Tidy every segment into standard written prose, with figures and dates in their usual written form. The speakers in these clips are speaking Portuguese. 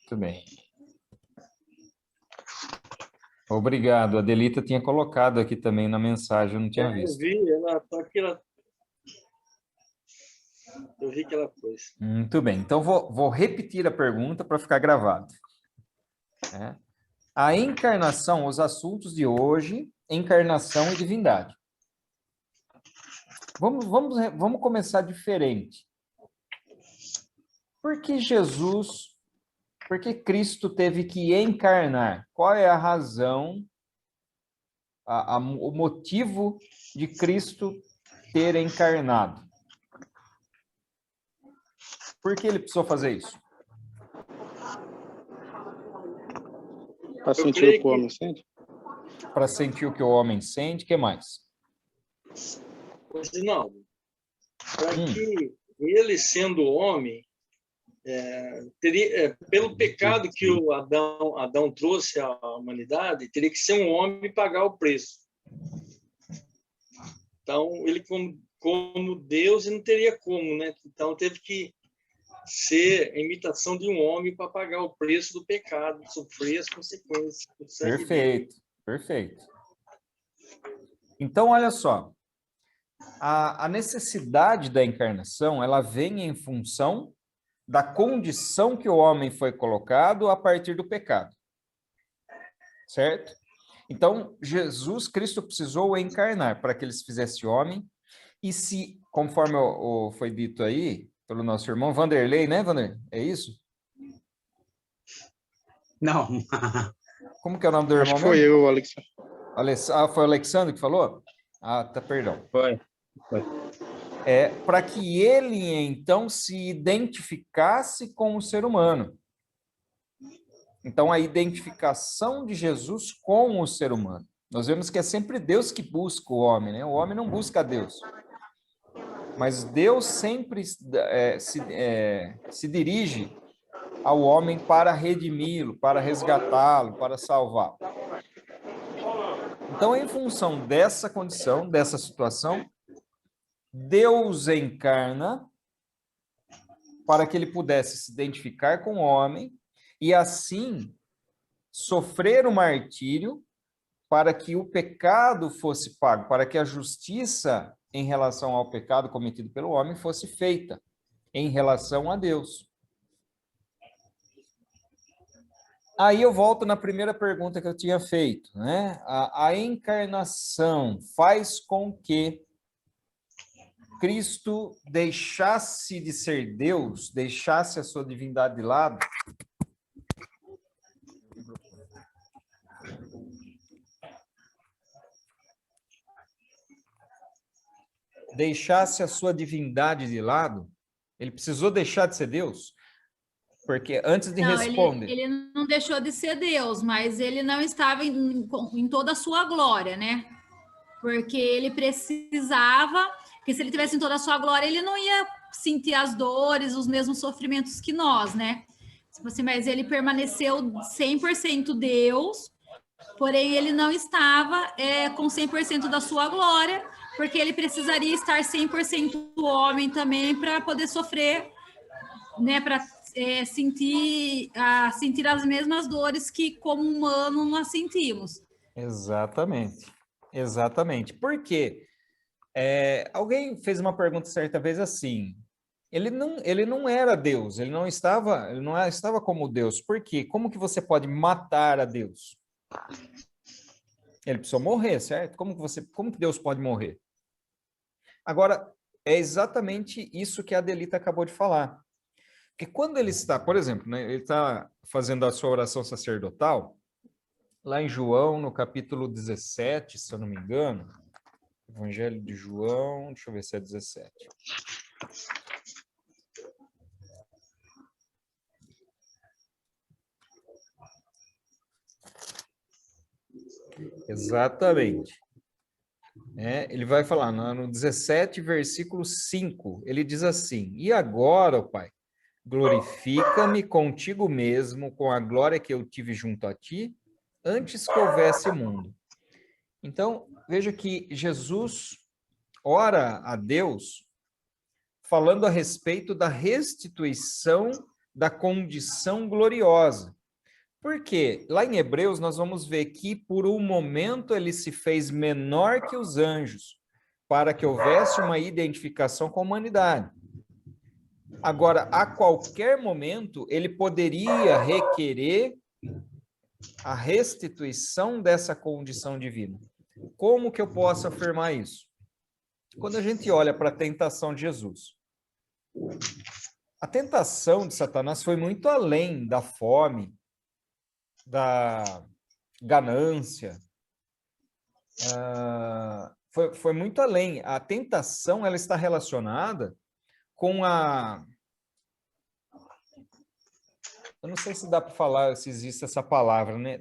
Muito bem. Obrigado. A Adelita tinha colocado aqui também na mensagem, eu não tinha Eu visto. vi, ela tá aqui, eu vi que ela pôs. Muito bem. Então, vou repetir a pergunta para ficar gravado. A encarnação, os assuntos de hoje, encarnação e divindade. Vamos começar diferente. Por que Cristo teve que encarnar? Qual é a razão, o motivo de Cristo ter encarnado? Por que ele precisou fazer isso? Para sentir o que o homem sente? Para sentir o que o homem sente, o que mais? Pois não. Para que ele, sendo homem, pelo pecado que o Adão trouxe à humanidade, teria que ser um homem e pagar o preço. Então, ele, como Deus, não teria como, né? Então, teve que ser a imitação de um homem para pagar o preço do pecado, sofrer as consequências. Perfeito, perfeito. Então, olha só, a necessidade da encarnação, ela vem em função da condição que o homem foi colocado a partir do pecado. Certo? Então, Jesus Cristo precisou encarnar para que ele se fizesse homem, e se, conforme foi dito aí, pelo nosso irmão Vanderlei, né, Vanderlei? É isso? Não. Como que é o nome do irmão Acho que foi mesmo? eu, Alexandre. Foi o Alexandre que falou? Ah, tá, perdão. Foi. Para que ele, então, se identificasse com o ser humano. Então, a identificação de Jesus com o ser humano. Nós vemos que é sempre Deus que busca o homem, né? O homem não busca Deus. Mas Deus sempre se dirige ao homem para redimi-lo, para resgatá-lo, para salvá-lo. Então, em função dessa condição, dessa situação, Deus encarna para que ele pudesse se identificar com o homem e, assim, sofrer o martírio para que o pecado fosse pago, para que a justiça em relação ao pecado cometido pelo homem fosse feita em relação a Deus. Aí eu volto na primeira pergunta que eu tinha feito, né? A encarnação faz com que Cristo deixasse de ser Deus, deixasse a sua divindade de lado. Deixasse a sua divindade de lado. Ele precisou deixar de ser Deus? Porque antes de responder... Ele não deixou de ser Deus, mas ele não estava em toda a sua glória, né? Porque ele precisava... Porque se ele tivesse em toda a sua glória, ele não ia sentir as dores, os mesmos sofrimentos que nós, né? Tipo assim, mas ele permaneceu 100% Deus, porém ele não estava com 100% da sua glória, porque ele precisaria estar 100% homem também para poder sofrer, né? Para sentir as mesmas dores que, como humano, nós sentimos. Exatamente. Exatamente. Por quê? Alguém fez uma pergunta certa vez assim, ele não era Deus, ele não estava como Deus. Por quê? Como que você pode matar a Deus? Ele precisou morrer, certo? Como que Deus pode morrer? Agora, é exatamente isso que a Adelita acabou de falar. Porque quando ele está, por exemplo, né, ele está fazendo a sua oração sacerdotal, lá em João, no capítulo 17, se eu não me engano, Evangelho de João, deixa eu ver se é 17. Exatamente. Ele vai falar no 17, versículo 5, ele diz assim: E agora, ó Pai, glorifica-me contigo mesmo, com a glória que eu tive junto a ti, antes que houvesse mundo. Então, veja que Jesus ora a Deus falando a respeito da restituição da condição gloriosa. Por quê? Lá em Hebreus nós vamos ver que por um momento ele se fez menor que os anjos, para que houvesse uma identificação com a humanidade. Agora, a qualquer momento, ele poderia requerer a restituição dessa condição divina. Como que eu posso afirmar isso? Quando a gente olha para a tentação de Jesus, a tentação de Satanás foi muito além da fome, da ganância, foi muito além. A tentação, ela está relacionada com eu não sei se dá para falar, se existe essa palavra, né?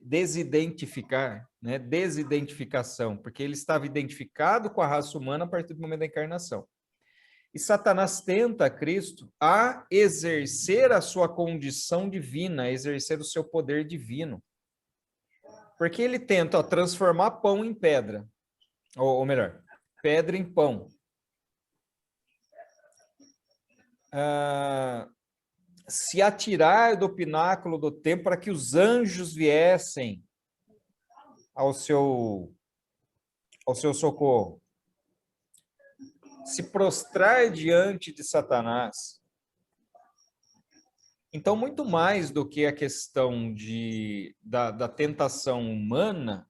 Desidentificar, né? Desidentificação, porque ele estava identificado com a raça humana a partir do momento da encarnação. E Satanás tenta a Cristo a exercer a sua condição divina, a exercer o seu poder divino. Porque ele tenta transformar pão em pedra, ou melhor, pedra em pão. Se atirar do pináculo do templo para que os anjos viessem ao seu socorro. Se prostrar diante de Satanás. Então, muito mais do que a questão da tentação humana,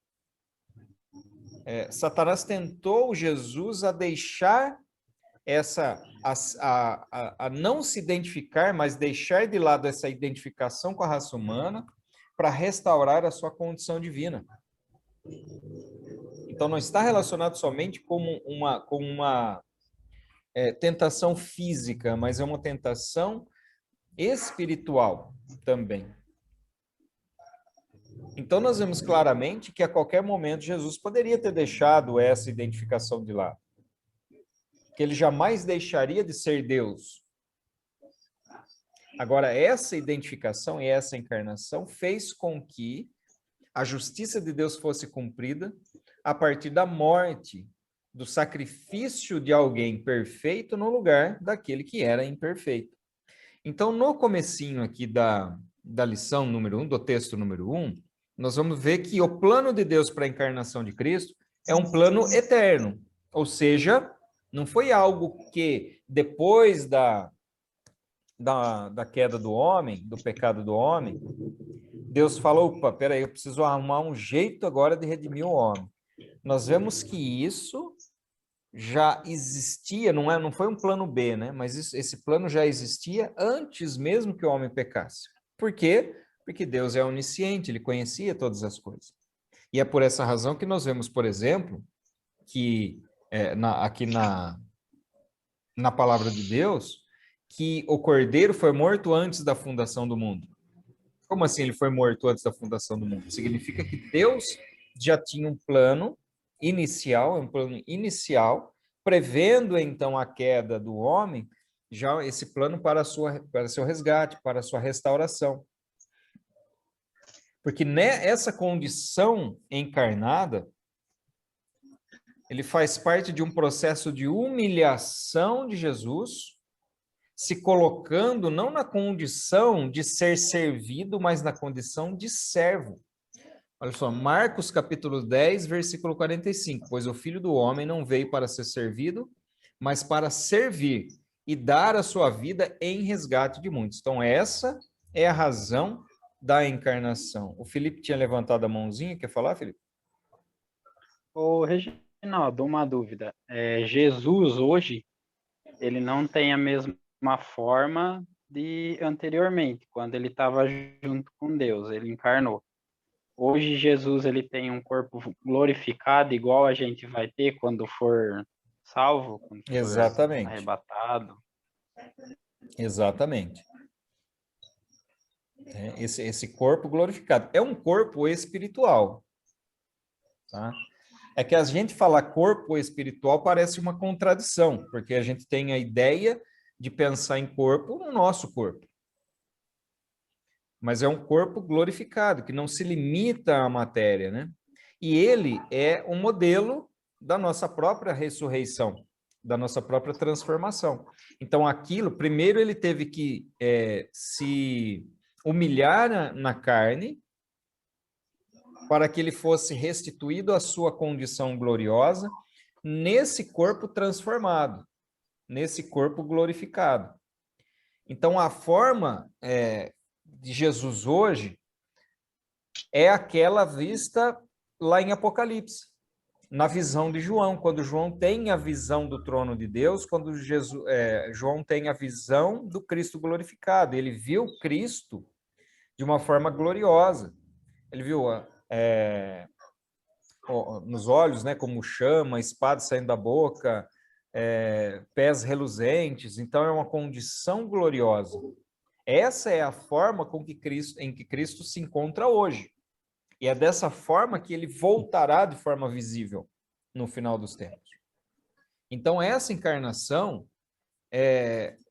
Satanás tentou Jesus a deixar a não se identificar, mas deixar de lado essa identificação com a raça humana para restaurar a sua condição divina. Então, não está relacionado somente com uma tentação física, mas é uma tentação espiritual também. Então, nós vemos claramente que a qualquer momento Jesus poderia ter deixado essa identificação de lado. Que ele jamais deixaria de ser Deus. Agora, essa identificação e essa encarnação fez com que a justiça de Deus fosse cumprida a partir da morte, do sacrifício de alguém perfeito no lugar daquele que era imperfeito. Então, no comecinho aqui da lição número 1, do texto número 1, nós vamos ver que o plano de Deus para a encarnação de Cristo é um plano eterno, ou seja, não foi algo que depois da queda do homem, do pecado do homem, Deus falou, opa, peraí, eu preciso arrumar um jeito agora de redimir o homem. Nós vemos que isso já existia, não foi um plano B, né? Mas esse plano já existia antes mesmo que o homem pecasse. Por quê? Porque Deus é onisciente, ele conhecia todas as coisas. E é por essa razão que nós vemos, por exemplo, que aqui na palavra de Deus, que o Cordeiro foi morto antes da fundação do mundo. Como assim ele foi morto antes da fundação do mundo? Significa que Deus já tinha um plano inicial, prevendo então a queda do homem, já esse plano para seu resgate, para a sua restauração. Porque nessa condição encarnada, ele faz parte de um processo de humilhação de Jesus, se colocando não na condição de ser servido, mas na condição de servo. Olha só, Marcos capítulo 10, versículo 45. Pois o Filho do Homem não veio para ser servido, mas para servir e dar a sua vida em resgate de muitos. Então, essa é a razão da encarnação. O Felipe tinha levantado a mãozinha, quer falar, Felipe? Ô, Reginaldo, uma dúvida. Jesus, hoje, ele não tem a mesma forma de anteriormente, quando ele estava junto com Deus, ele encarnou. Hoje, Jesus, ele tem um corpo glorificado, igual a gente vai ter quando for salvo, quando for Exatamente. arrebatado. Exatamente. Esse corpo glorificado. É um corpo espiritual. Tá? É que a gente falar corpo espiritual parece uma contradição, porque a gente tem a ideia de pensar em corpo no nosso corpo. Mas é um corpo glorificado, que não se limita à matéria, né? E ele é um modelo da nossa própria ressurreição, da nossa própria transformação. Então, aquilo, primeiro ele teve que se humilhar na carne, para que ele fosse restituído à sua condição gloriosa, nesse corpo transformado, nesse corpo glorificado. Então, a forma de Jesus hoje é aquela vista lá em Apocalipse, na visão de João, quando João tem a visão do trono de Deus, quando João tem a visão do Cristo glorificado. Ele viu Cristo de uma forma gloriosa. Ele viu nos olhos, né, como chama, espada saindo da boca, pés reluzentes. Então, é uma condição gloriosa. Essa é a forma em que Cristo se encontra hoje. E é dessa forma que ele voltará de forma visível no final dos tempos. Então, essa encarnação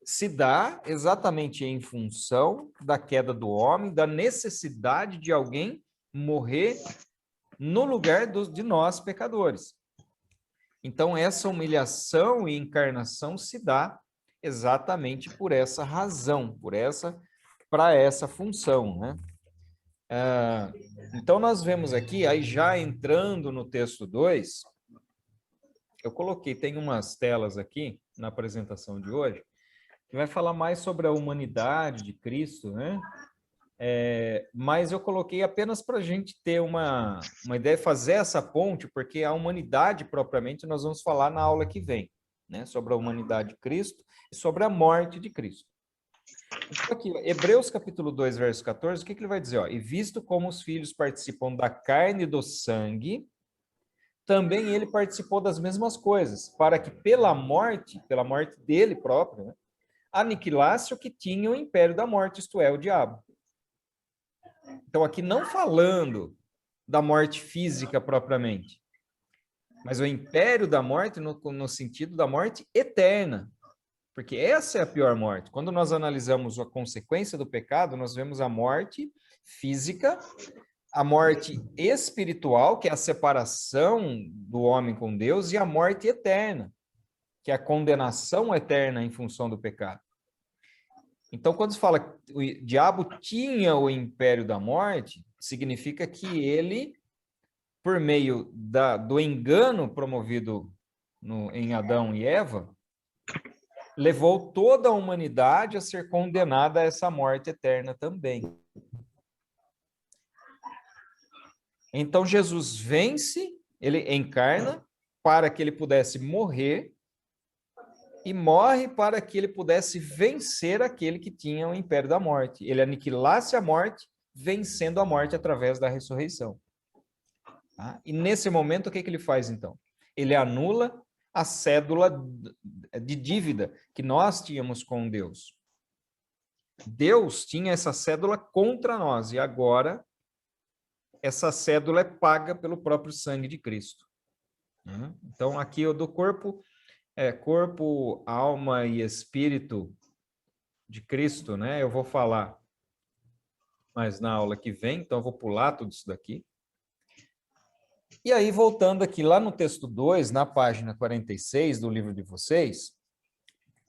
se dá exatamente em função da queda do homem, da necessidade de alguém morrer no lugar de nós, pecadores. Então, essa humilhação e encarnação se dá exatamente por essa razão, para essa função, né? Então, nós vemos aqui, aí já entrando no texto 2, eu coloquei, tem umas telas aqui na apresentação de hoje, que vai falar mais sobre a humanidade de Cristo, né? Mas eu coloquei apenas para a gente ter uma ideia, fazer essa ponte, porque a humanidade propriamente nós vamos falar na aula que vem, né? Sobre a humanidade de Cristo e sobre a morte de Cristo. Então, aqui, Hebreus capítulo 2, verso 14, o que ele vai dizer? E visto como os filhos participam da carne e do sangue, também ele participou das mesmas coisas, para que pela morte dele próprio, né, aniquilasse o que tinha o império da morte, isto é, o diabo. Então, aqui não falando da morte física propriamente, mas o império da morte no sentido da morte eterna. Porque essa é a pior morte. Quando nós analisamos a consequência do pecado, nós vemos a morte física, a morte espiritual, que é a separação do homem com Deus, e a morte eterna, que é a condenação eterna em função do pecado. Então, quando se fala que o diabo tinha o império da morte, significa que ele, por meio do engano promovido em Adão e Eva, levou toda a humanidade a ser condenada a essa morte eterna também. Então, Jesus vence, ele encarna para que ele pudesse morrer e morre para que ele pudesse vencer aquele que tinha o império da morte. Ele aniquilasse a morte, vencendo a morte através da ressurreição. Tá? E nesse momento, o que ele faz, então? Ele anula a cédula de dívida que nós tínhamos com Deus. Deus tinha essa cédula contra nós, e agora essa cédula é paga pelo próprio sangue de Cristo. Então, aqui eu do corpo, alma e espírito de Cristo, né? Eu vou falar mais na aula que vem, então eu vou pular tudo isso daqui. E aí, voltando aqui lá no texto 2, na página 46 do livro de vocês,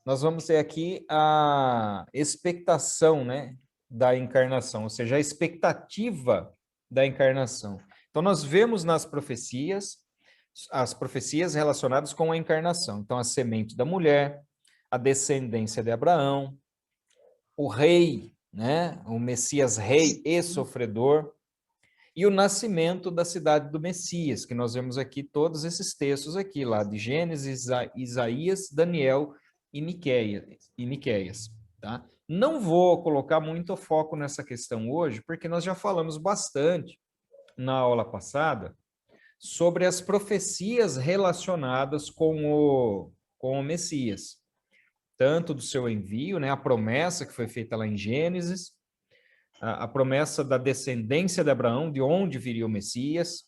nós vamos ter aqui a expectação, né, da encarnação, ou seja, a expectativa da encarnação. Então, nós vemos nas profecias, as profecias relacionadas com a encarnação. Então, a semente da mulher, a descendência de Abraão, o rei, né, o Messias rei e sofredor, e o nascimento da cidade do Messias, que nós vemos aqui todos esses textos aqui, lá de Gênesis, Isaías, Daniel e Miqueias, tá? Não vou colocar muito foco nessa questão hoje, porque nós já falamos bastante na aula passada sobre as profecias relacionadas com o Messias, tanto do seu envio, né, a promessa que foi feita lá em Gênesis, a promessa da descendência de Abraão, de onde viria o Messias,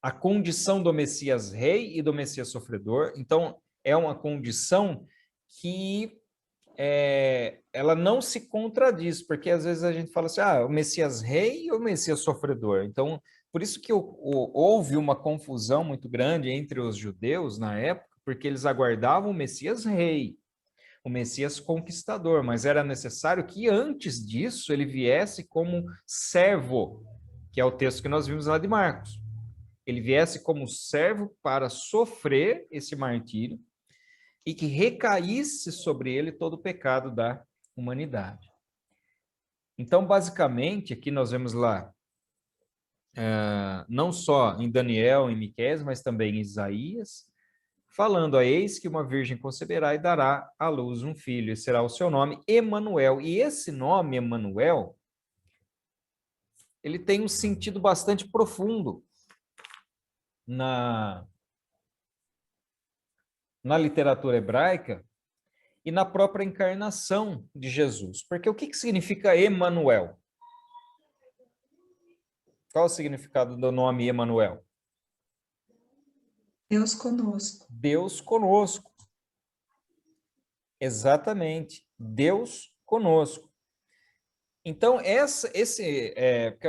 a condição do Messias rei e do Messias sofredor. Então, é uma condição que ela não se contradiz, porque às vezes a gente fala assim, o Messias rei ou o Messias sofredor? Então, por isso que houve uma confusão muito grande entre os judeus na época, porque eles aguardavam o Messias rei, o Messias conquistador, mas era necessário que antes disso ele viesse como servo, que é o texto que nós vimos lá de Marcos. Ele viesse como servo para sofrer esse martírio e que recaísse sobre ele todo o pecado da humanidade. Então, basicamente, aqui nós vemos lá, não só em Daniel, em Miqueias, mas também em Isaías, falando: eis que uma virgem conceberá e dará à luz um filho, e será o seu nome Emanuel. E esse nome, Emanuel, ele tem um sentido bastante profundo na literatura hebraica e na própria encarnação de Jesus. Porque o que significa Emanuel? Qual o significado do nome Emanuel? Deus conosco. Deus conosco. Exatamente. Deus conosco. Então, porque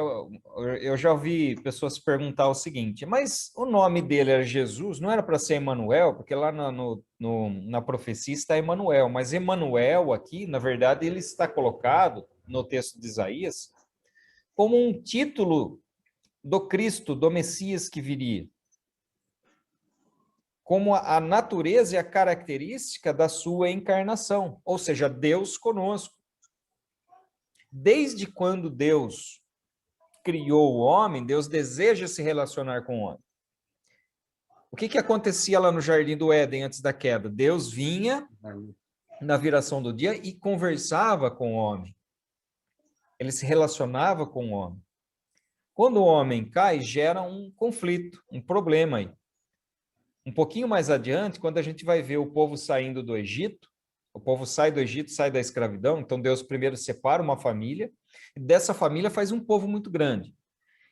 eu já ouvi pessoas perguntar o seguinte: mas o nome dele era Jesus, não era para ser Emanuel? Porque lá na profecia está Emanuel, mas Emanuel aqui, na verdade, ele está colocado no texto de Isaías como um título do Cristo, do Messias que viria, como a natureza e a característica da sua encarnação, ou seja, Deus conosco. Desde quando Deus criou o homem, Deus deseja se relacionar com o homem. O que acontecia lá no Jardim do Éden antes da queda? Deus vinha na viração do dia e conversava com o homem. Ele se relacionava com o homem. Quando o homem cai, gera um conflito, um problema aí. Um pouquinho mais adiante, quando a gente vai ver o povo saindo do Egito, o povo sai do Egito, sai da escravidão, então Deus primeiro separa uma família, e dessa família faz um povo muito grande.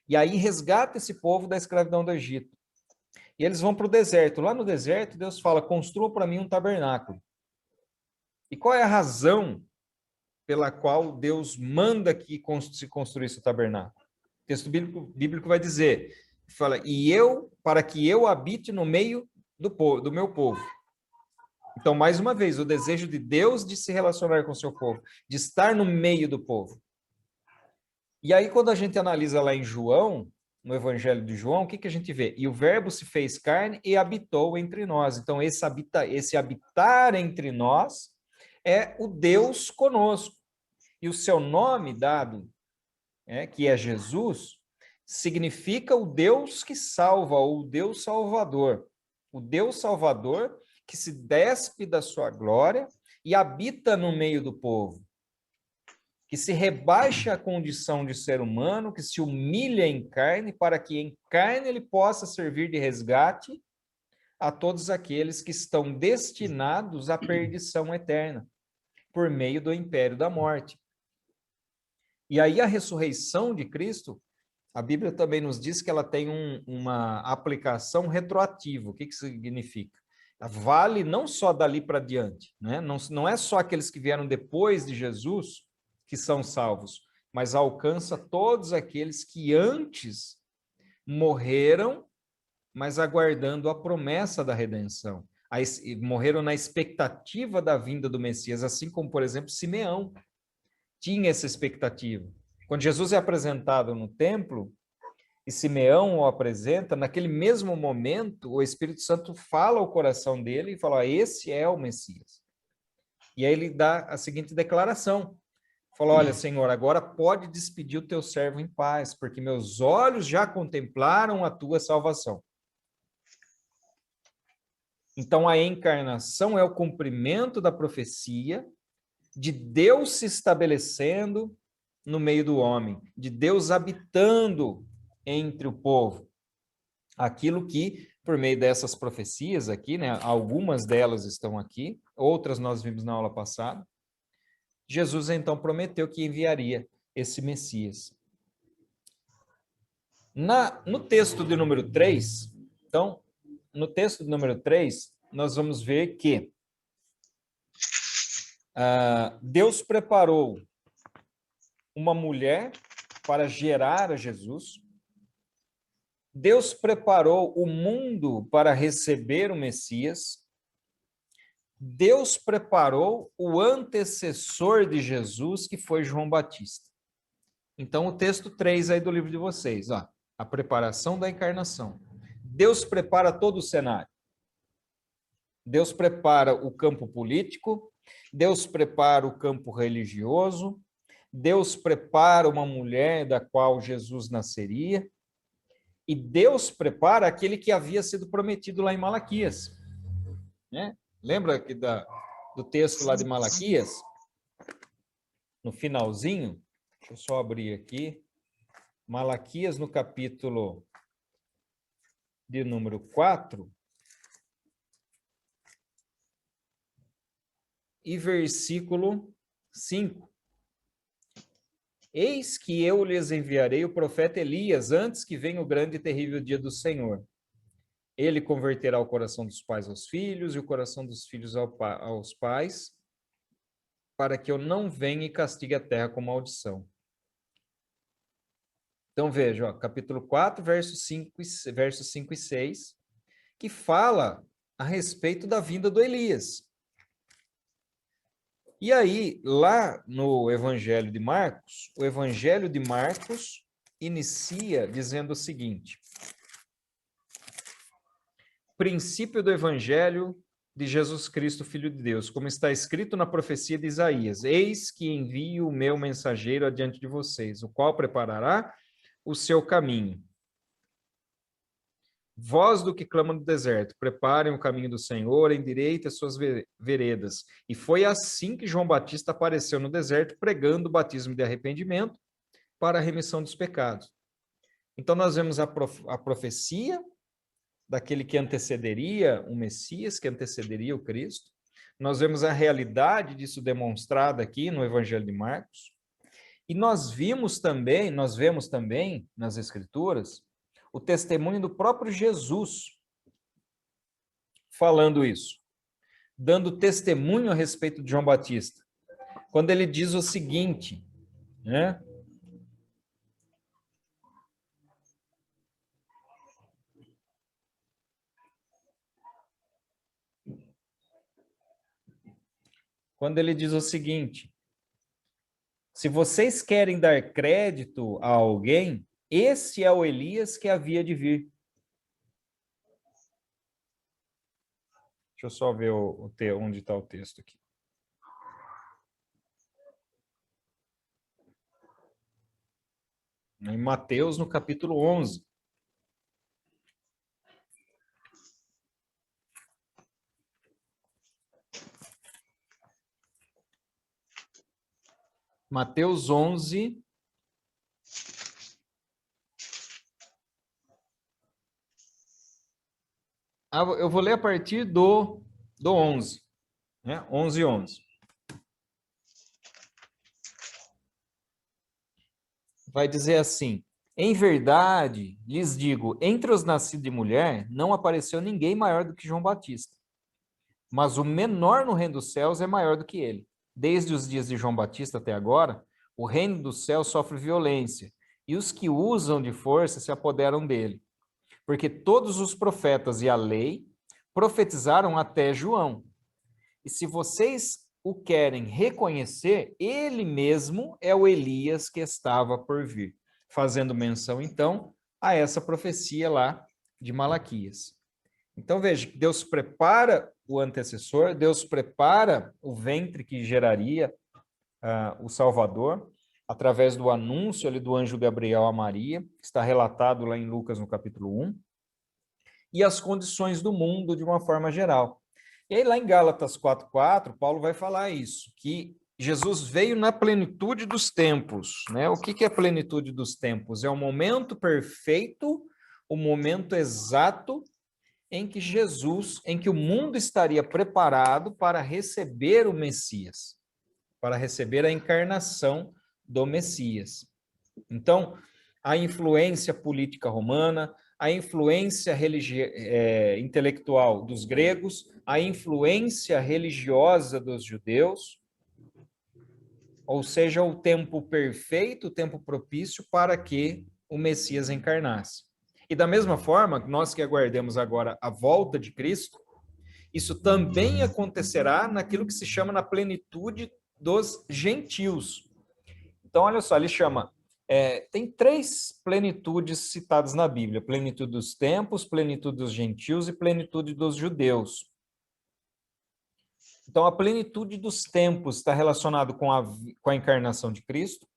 E aí resgata esse povo da escravidão do Egito. E eles vão para o deserto. Lá no deserto, Deus fala: construa para mim um tabernáculo. E qual é a razão pela qual Deus manda que se construísse o tabernáculo? O texto bíblico vai dizer, fala: para que eu habite no meio do meu povo. Então, mais uma vez, o desejo de Deus de se relacionar com o seu povo, de estar no meio do povo. E aí, quando a gente analisa lá em João, no Evangelho de João, o que a gente vê? E o verbo se fez carne e habitou entre nós. Então, esse habitar entre nós é o Deus conosco. E o seu nome dado, que é Jesus, significa o Deus que salva, ou o Deus Salvador. O Deus Salvador que se despe da sua glória e habita no meio do povo, que se rebaixa à condição de ser humano, que se humilha em carne, para que em carne ele possa servir de resgate a todos aqueles que estão destinados à perdição eterna, por meio do império da morte. E aí a ressurreição de Cristo, a Bíblia também nos diz que ela tem uma aplicação retroativa. O que significa? Vale não só dali para diante, né? Não é só aqueles que vieram depois de Jesus que são salvos, mas alcança todos aqueles que antes morreram, mas aguardando a promessa da redenção. Morreram na expectativa da vinda do Messias, assim como, por exemplo, Simeão tinha essa expectativa. Quando Jesus é apresentado no templo, e Simeão o apresenta, naquele mesmo momento, o Espírito Santo fala ao coração dele e fala: esse é o Messias. E aí ele dá a seguinte declaração. Fala: olha, Senhor, agora pode despedir o teu servo em paz, porque meus olhos já contemplaram a tua salvação. Então, a encarnação é o cumprimento da profecia de Deus se estabelecendo no meio do homem, de Deus habitando entre o povo. Aquilo que, por meio dessas profecias aqui, né, algumas delas estão aqui, outras nós vimos na aula passada, Jesus então prometeu que enviaria esse Messias. No texto de número 3, então, no texto de número 3, nós vamos ver que Deus preparou uma mulher para gerar a Jesus. Deus preparou o mundo para receber o Messias, Deus preparou o antecessor de Jesus, que foi João Batista. Então, o texto 3 aí do livro de vocês, ó, a preparação da encarnação. Deus prepara todo o cenário. Deus prepara o campo político, Deus prepara o campo religioso, Deus prepara uma mulher da qual Jesus nasceria, e Deus prepara aquele que havia sido prometido lá em Malaquias. Né? Lembra que do texto lá de Malaquias? No finalzinho, deixa eu só abrir aqui. Malaquias, no capítulo de número 4, e versículo 5. Eis que eu lhes enviarei o profeta Elias antes que venha o grande e terrível dia do Senhor. Ele converterá o coração dos pais aos filhos e o coração dos filhos aos pais, para que eu não venha e castigue a terra com maldição. Então veja, ó, capítulo 4, versos 5 e 6, que fala a respeito da vinda do Elias. E aí, lá no Evangelho de Marcos, o Evangelho de Marcos inicia dizendo o seguinte: princípio do Evangelho de Jesus Cristo, Filho de Deus, como está escrito na profecia de Isaías: eis que envio o meu mensageiro adiante de vocês, o qual preparará o seu caminho. Voz do que clama no deserto, preparem o caminho do Senhor, endireitem as suas veredas. E foi assim que João Batista apareceu no deserto, pregando o batismo de arrependimento para a remissão dos pecados. Então nós vemos a profecia daquele que antecederia o Messias, que antecederia o Cristo. Nós vemos a realidade disso demonstrada aqui no Evangelho de Marcos. E nós vemos também nas Escrituras o testemunho do próprio Jesus falando isso, dando testemunho a respeito de João Batista, quando ele diz o seguinte, né? Quando ele diz o seguinte: se vocês querem dar crédito a alguém, esse é o Elias que havia de vir. Deixa eu só ver onde está o texto aqui. Em Mateus, no capítulo 11. Mateus 11, eu vou ler a partir do 11, né? 11. Vai dizer assim: em verdade, lhes digo, entre os nascidos de mulher, não apareceu ninguém maior do que João Batista. Mas o menor no reino dos céus é maior do que ele. Desde os dias de João Batista até agora, o reino dos céus sofre violência, e os que usam de força se apoderam dele. Porque todos os profetas e a lei profetizaram até João. E se vocês o querem reconhecer, ele mesmo é o Elias que estava por vir. Fazendo menção, então, a essa profecia lá de Malaquias. Então, veja, Deus prepara o antecessor, Deus prepara o ventre que geraria o Salvador, através do anúncio ali do anjo Gabriel a Maria, que está relatado lá em Lucas, no capítulo 1, e as condições do mundo de uma forma geral. E aí, lá em Gálatas 4:4, Paulo vai falar isso, que Jesus veio na plenitude dos tempos, né? O que é a plenitude dos tempos? É o momento perfeito, o momento exato em que o mundo estaria preparado para receber o Messias, para receber a encarnação do Messias. Então, a influência política romana, a influência intelectual dos gregos, a influência religiosa dos judeus, ou seja, o tempo perfeito, o tempo propício para que o Messias encarnasse. E da mesma forma, nós que aguardemos agora a volta de Cristo, isso também acontecerá naquilo que se chama na plenitude dos gentios. Então, olha só, ele chama, tem 3 plenitudes citadas na Bíblia: plenitude dos tempos, plenitude dos gentios e plenitude dos judeus. Então, a plenitude dos tempos está relacionado com a encarnação de Cristo.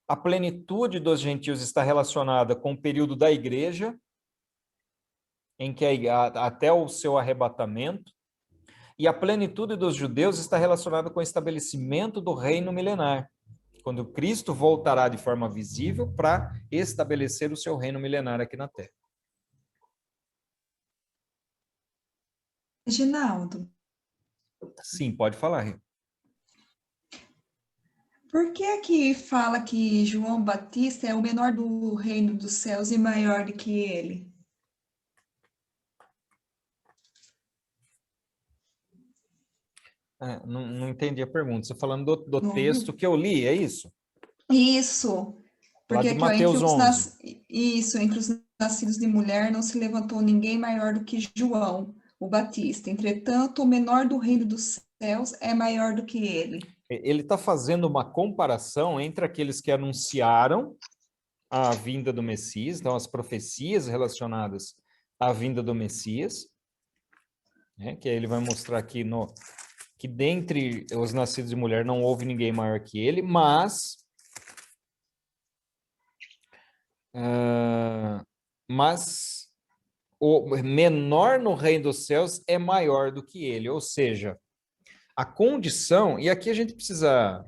A plenitude dos gentios está relacionada com o período da igreja, em que até o seu arrebatamento. E a plenitude dos judeus está relacionada com o estabelecimento do reino milenar, quando Cristo voltará de forma visível para estabelecer o seu reino milenar aqui na Terra. Reginaldo, Sim, pode falar, Rê. por que aqui fala que João Batista é o menor do reino dos céus e maior do que ele? Não entendi a pergunta. Você falando do Não texto que eu li, é isso? Isso, Lá porque de aqui, ó, Mateus 11. entre os nascidos de mulher não se levantou ninguém maior do que João, o Batista. Entretanto, o menor do reino dos céus é maior do que ele. Ele está fazendo uma comparação entre aqueles que anunciaram a vinda do Messias, então as profecias relacionadas à vinda do Messias, né, que aí ele vai mostrar aqui que dentre os nascidos de mulher não houve ninguém maior que ele, mas o menor no reino dos céus é maior do que ele, ou seja, a condição, e aqui a gente precisa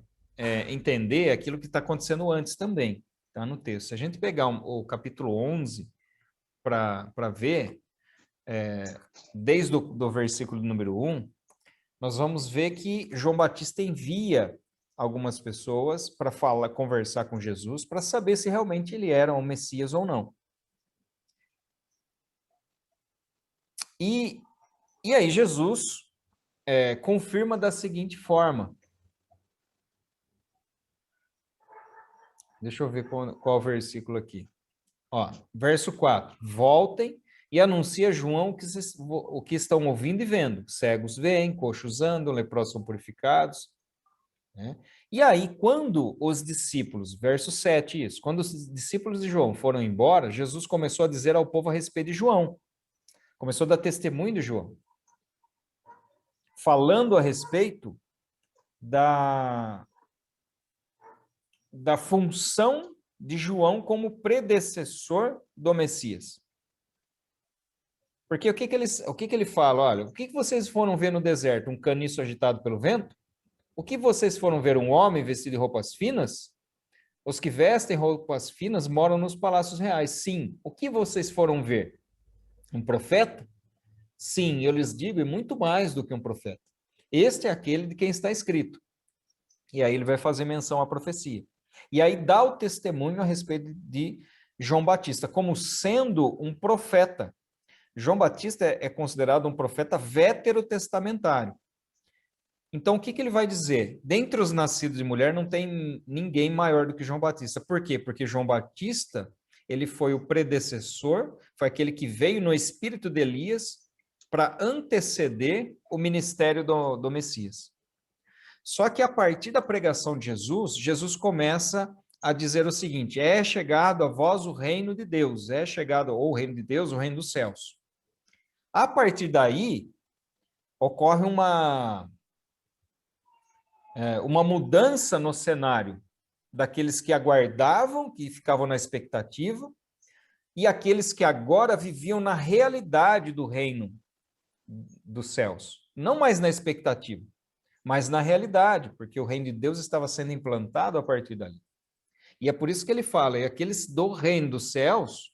entender aquilo que está acontecendo antes também, tá no texto. Se a gente pegar o capítulo 11 para ver, desde do versículo número 1, nós vamos ver que João Batista envia algumas pessoas para conversar com Jesus, para saber se realmente ele era o Messias ou não. E aí Jesus confirma da seguinte forma. Deixa eu ver qual o versículo aqui. Ó, verso 4. Voltem e anuncia a João o que estão ouvindo e vendo. Cegos veem, coxos andam, leprosos são purificados. Né? E aí, quando os discípulos, verso 7, isso, quando os discípulos de João foram embora, Jesus começou a dizer ao povo a respeito de João. Começou a dar testemunho de João. Falando a respeito da função de João como predecessor do Messias. Porque o que ele fala? Olha, o que vocês foram ver no deserto? Um caniço agitado pelo vento? O que vocês foram ver? Um homem vestido de roupas finas? Os que vestem roupas finas moram nos palácios reais. Sim. O que vocês foram ver? Um profeta? Sim, eu lhes digo, e muito mais do que um profeta. Este é aquele de quem está escrito. E aí ele vai fazer menção à profecia. E aí dá o testemunho a respeito de João Batista, como sendo um profeta. João Batista é considerado um profeta veterotestamentário. Então, o que ele vai dizer? Dentre os nascidos de mulher, não tem ninguém maior do que João Batista. Por quê? Porque João Batista, ele foi o predecessor, foi aquele que veio no espírito de Elias para anteceder o ministério do Messias. Só que a partir da pregação de Jesus, Jesus começa a dizer o seguinte: é chegado a vós o reino de Deus, é chegado ou o reino de Deus, o reino dos céus. A partir daí, ocorre uma mudança no cenário daqueles que aguardavam, que ficavam na expectativa, e aqueles que agora viviam na realidade do reino dos céus. Não mais na expectativa, mas na realidade, porque o reino de Deus estava sendo implantado a partir dali. E é por isso que ele fala, e aqueles do reino dos céus,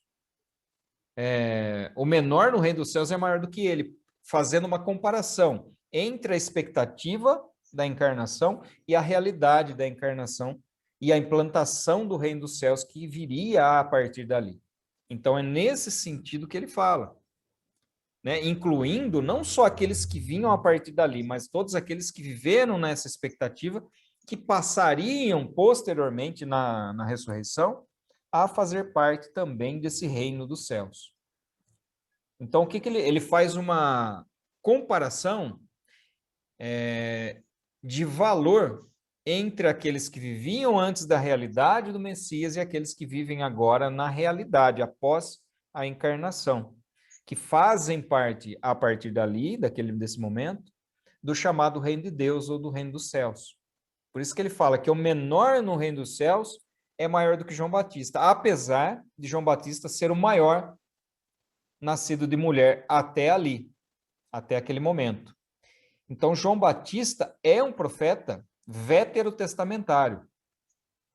o menor no reino dos céus é maior do que ele, fazendo uma comparação entre a expectativa da encarnação e a realidade da encarnação e a implantação do reino dos céus que viria a partir dali. Então é nesse sentido que ele fala, né? Incluindo não só aqueles que vinham a partir dali, mas todos aqueles que viveram nessa expectativa, que passariam posteriormente na ressurreição a fazer parte também desse reino dos céus. Então, o que ele faz uma comparação de valor entre aqueles que viviam antes da realidade do Messias e aqueles que vivem agora na realidade, após a encarnação, que fazem parte, a partir dali, desse momento, do chamado reino de Deus ou do reino dos céus. Por isso que ele fala que o menor no reino dos céus é maior do que João Batista, apesar de João Batista ser o maior nascido de mulher até ali, até aquele momento. Então, João Batista é um profeta veterotestamentário. O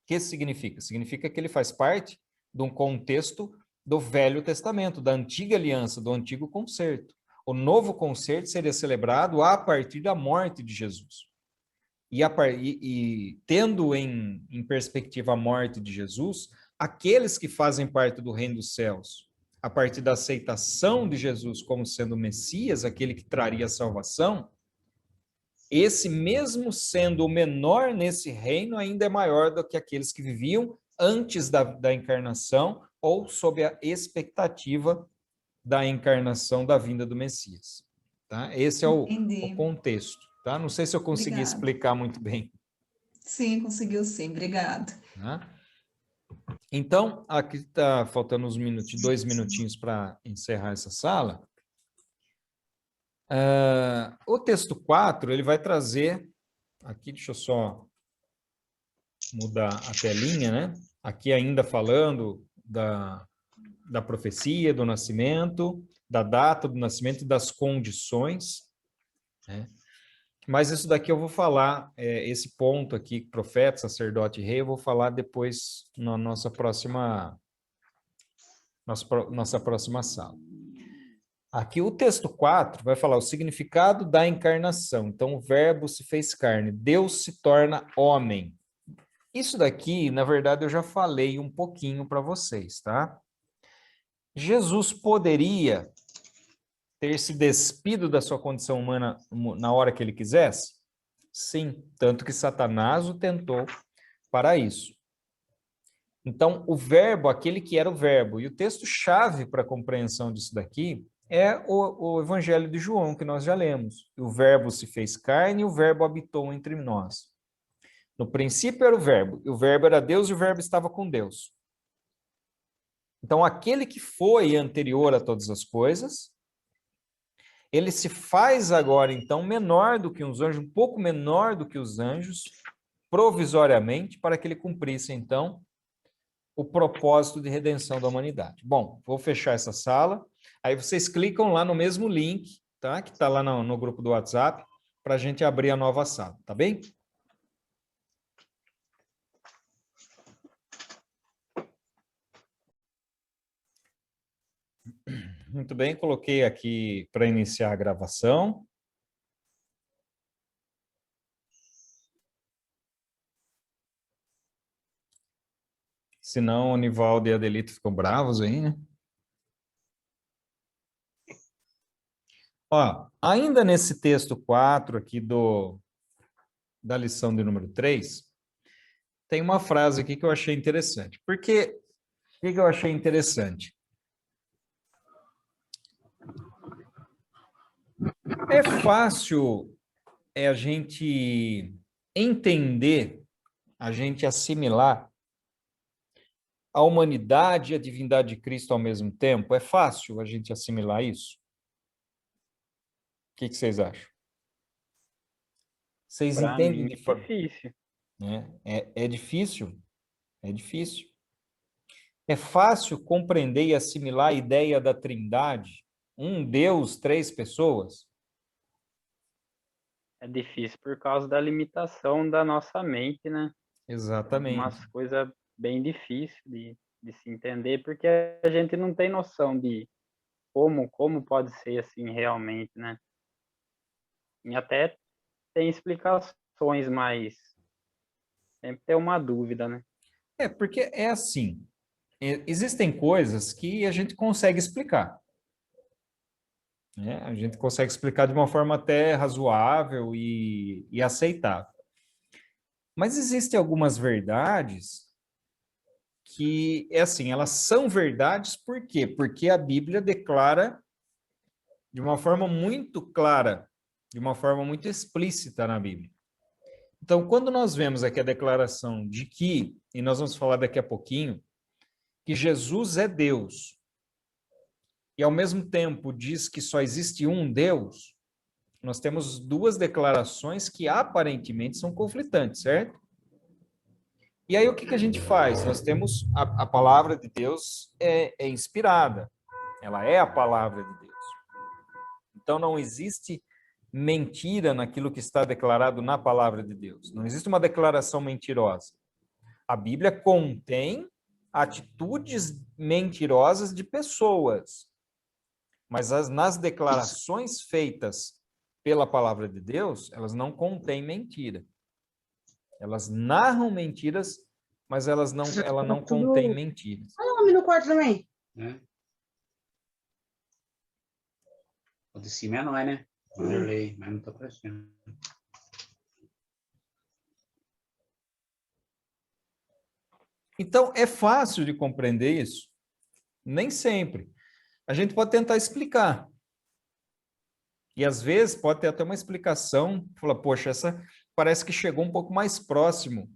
que isso significa? Significa que ele faz parte de um contexto do Velho Testamento, da antiga aliança, do antigo concerto. O novo concerto seria celebrado a partir da morte de Jesus. E tendo em perspectiva a morte de Jesus, aqueles que fazem parte do reino dos céus, a partir da aceitação de Jesus como sendo o Messias, aquele que traria a salvação, esse mesmo sendo o menor nesse reino, ainda é maior do que aqueles que viviam antes da encarnação ou sob a expectativa da encarnação, da vinda do Messias. Tá? Esse é o contexto. Tá? Não sei se eu consegui explicar muito bem. Sim, conseguiu sim. Obrigada. Tá? Então, aqui está faltando uns minutos, 2 minutinhos para encerrar essa sala. O texto 4, ele vai trazer, aqui deixa eu só mudar a telinha, né? Aqui ainda falando da profecia, do nascimento, da data do nascimento e das condições, né? Mas isso daqui eu vou falar, esse ponto aqui, profeta, sacerdote e rei, eu vou falar depois na nossa próxima sala. Aqui o texto 4 vai falar o significado da encarnação. Então, o verbo se fez carne, Deus se torna homem. Isso daqui, na verdade, eu já falei um pouquinho para vocês, tá? Jesus poderia ter se despido da sua condição humana na hora que ele quisesse? Sim, tanto que Satanás o tentou para isso. Então, o verbo, aquele que era o verbo, e o texto-chave para a compreensão disso daqui é o Evangelho de João, que nós já lemos. O verbo se fez carne e o verbo habitou entre nós. No princípio era o verbo, e o verbo era Deus e o verbo estava com Deus. Então, aquele que foi anterior a todas as coisas, ele se faz agora, então, menor do que os anjos, um pouco menor do que os anjos, provisoriamente, para que ele cumprisse, então, o propósito de redenção da humanidade. Bom, vou fechar essa sala. Aí vocês clicam lá no mesmo link, tá? Que está lá no grupo do WhatsApp, para a gente abrir a nova sala, tá bem? Muito bem, coloquei aqui para iniciar a gravação. Senão o Nivaldo e a Adelita ficam bravos aí, né? Ó, ainda nesse texto 4 aqui da lição de número 3, tem uma frase aqui que eu achei interessante. Por que eu achei interessante? É fácil a gente entender, a gente assimilar a humanidade e a divindade de Cristo ao mesmo tempo? É fácil a gente assimilar isso? O que vocês acham? Vocês entendem de forma... difícil. É difícil? É difícil. É fácil compreender e assimilar a ideia da Trindade? Um Deus, 3 pessoas? É difícil por causa da limitação da nossa mente, né? Exatamente. Umas coisas bem difíceis de se entender, porque a gente não tem noção de como pode ser assim realmente, né? E até tem explicações, mas sempre tem uma dúvida, né? Porque é assim, existem coisas que a gente consegue explicar. Né? A gente consegue explicar de uma forma até razoável e aceitável. Mas existem algumas verdades que, assim, elas são verdades por quê? Porque a Bíblia declara de uma forma muito clara, de uma forma muito explícita na Bíblia. Então, quando nós vemos aqui a declaração de que, e nós vamos falar daqui a pouquinho, que Jesus é Deus, e ao mesmo tempo diz que só existe um Deus, nós temos duas declarações que aparentemente são conflitantes, certo? E aí o que a gente faz? Nós temos a palavra de Deus é inspirada, ela é a palavra de Deus. Então não existe mentira naquilo que está declarado na palavra de Deus. Não existe uma declaração mentirosa. A Bíblia contém atitudes mentirosas de pessoas, mas nas declarações feitas pela palavra de Deus, elas não contêm mentira. Elas narram mentiras, mas ela não contém mentiras. Olha o homem no quarto também. O de cima é nós, né? Vanderlei, mas não tá aparecendo. Então, é fácil de compreender isso? Nem sempre. A gente pode tentar explicar. E, às vezes, pode ter até uma explicação, fala, poxa, essa parece que chegou um pouco mais próximo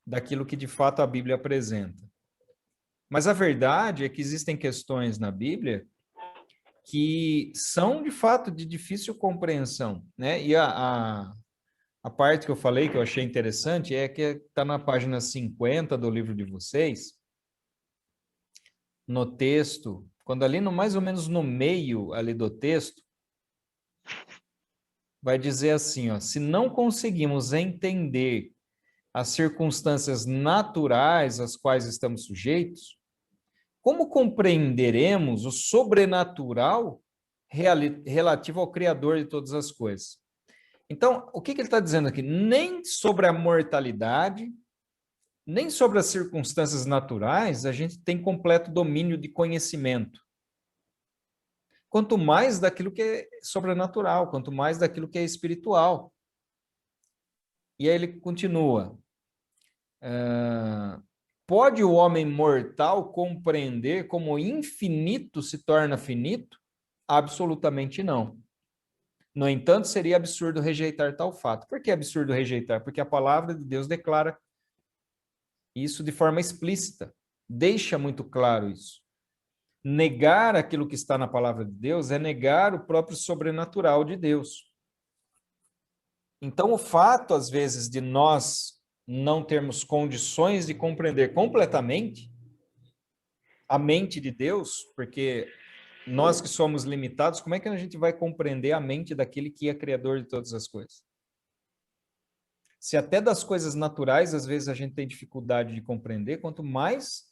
daquilo que, de fato, a Bíblia apresenta. Mas a verdade é que existem questões na Bíblia que são, de fato, de difícil compreensão, né? E a parte que eu falei, que eu achei interessante, é que está na página 50 do livro de vocês, no texto, quando ali mais ou menos no meio ali do texto, vai dizer assim, ó, se não conseguimos entender as circunstâncias naturais às quais estamos sujeitos, como compreenderemos o sobrenatural relativo ao Criador de todas as coisas? Então, o que ele está dizendo aqui? Nem sobre a mortalidade, nem sobre as circunstâncias naturais, a gente tem completo domínio de conhecimento. Quanto mais daquilo que é sobrenatural, quanto mais daquilo que é espiritual. E aí ele continua. Pode o homem mortal compreender como o infinito se torna finito? Absolutamente não. No entanto, seria absurdo rejeitar tal fato. Por que é absurdo rejeitar? Porque a palavra de Deus declara isso de forma explícita. Deixa muito claro isso. Negar aquilo que está na palavra de Deus é negar o próprio sobrenatural de Deus. Então, o fato, às vezes, de nós não termos condições de compreender completamente a mente de Deus, porque nós que somos limitados, como é que a gente vai compreender a mente daquele que é criador de todas as coisas? Se até das coisas naturais, às vezes, a gente tem dificuldade de compreender, quanto mais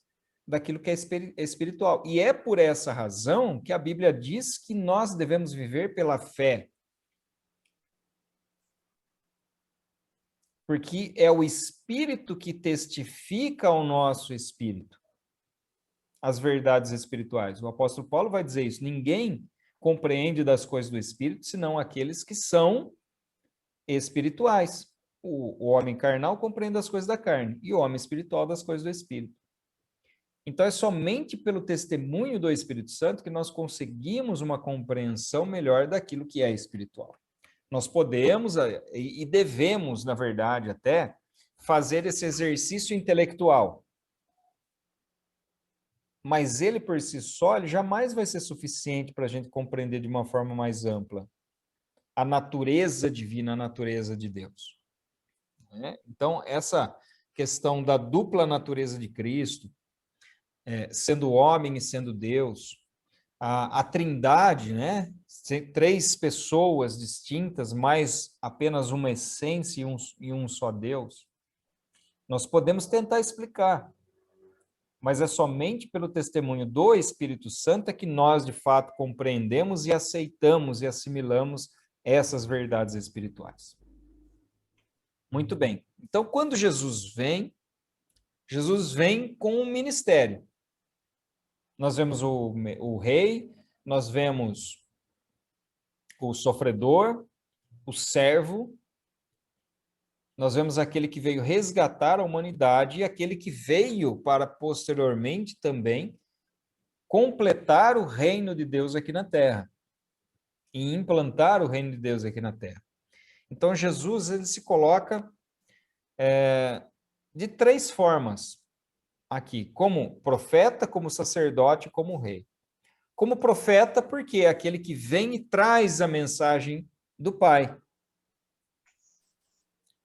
daquilo que é espiritual. E é por essa razão que a Bíblia diz que nós devemos viver pela fé. Porque é o Espírito que testifica ao nosso espírito as verdades espirituais. O apóstolo Paulo vai dizer isso. Ninguém compreende das coisas do Espírito, senão aqueles que são espirituais. O homem carnal compreende as coisas da carne, e o homem espiritual das coisas do Espírito. Então, é somente pelo testemunho do Espírito Santo que nós conseguimos uma compreensão melhor daquilo que é espiritual. Nós podemos e devemos, na verdade, até fazer esse exercício intelectual. Mas ele, por si só, ele jamais vai ser suficiente para a gente compreender de uma forma mais ampla a natureza divina, a natureza de Deus. Então, essa questão da dupla natureza de Cristo, sendo homem e sendo Deus, a trindade, né? Três pessoas distintas, mas apenas uma essência e um só Deus, nós podemos tentar explicar, mas é somente pelo testemunho do Espírito Santo que nós, de fato, compreendemos e aceitamos e assimilamos essas verdades espirituais. Muito bem. Então, quando Jesus vem com um ministério. Nós vemos o rei, nós vemos o sofredor, o servo, nós vemos aquele que veio resgatar a humanidade e aquele que veio para, posteriormente, também completar o reino de Deus aqui na Terra. em implantar o reino de Deus aqui na Terra. Então, Jesus ele se coloca de 3 formas aqui, como profeta, como sacerdote, como rei. Como profeta, porque é aquele que vem e traz a mensagem do Pai.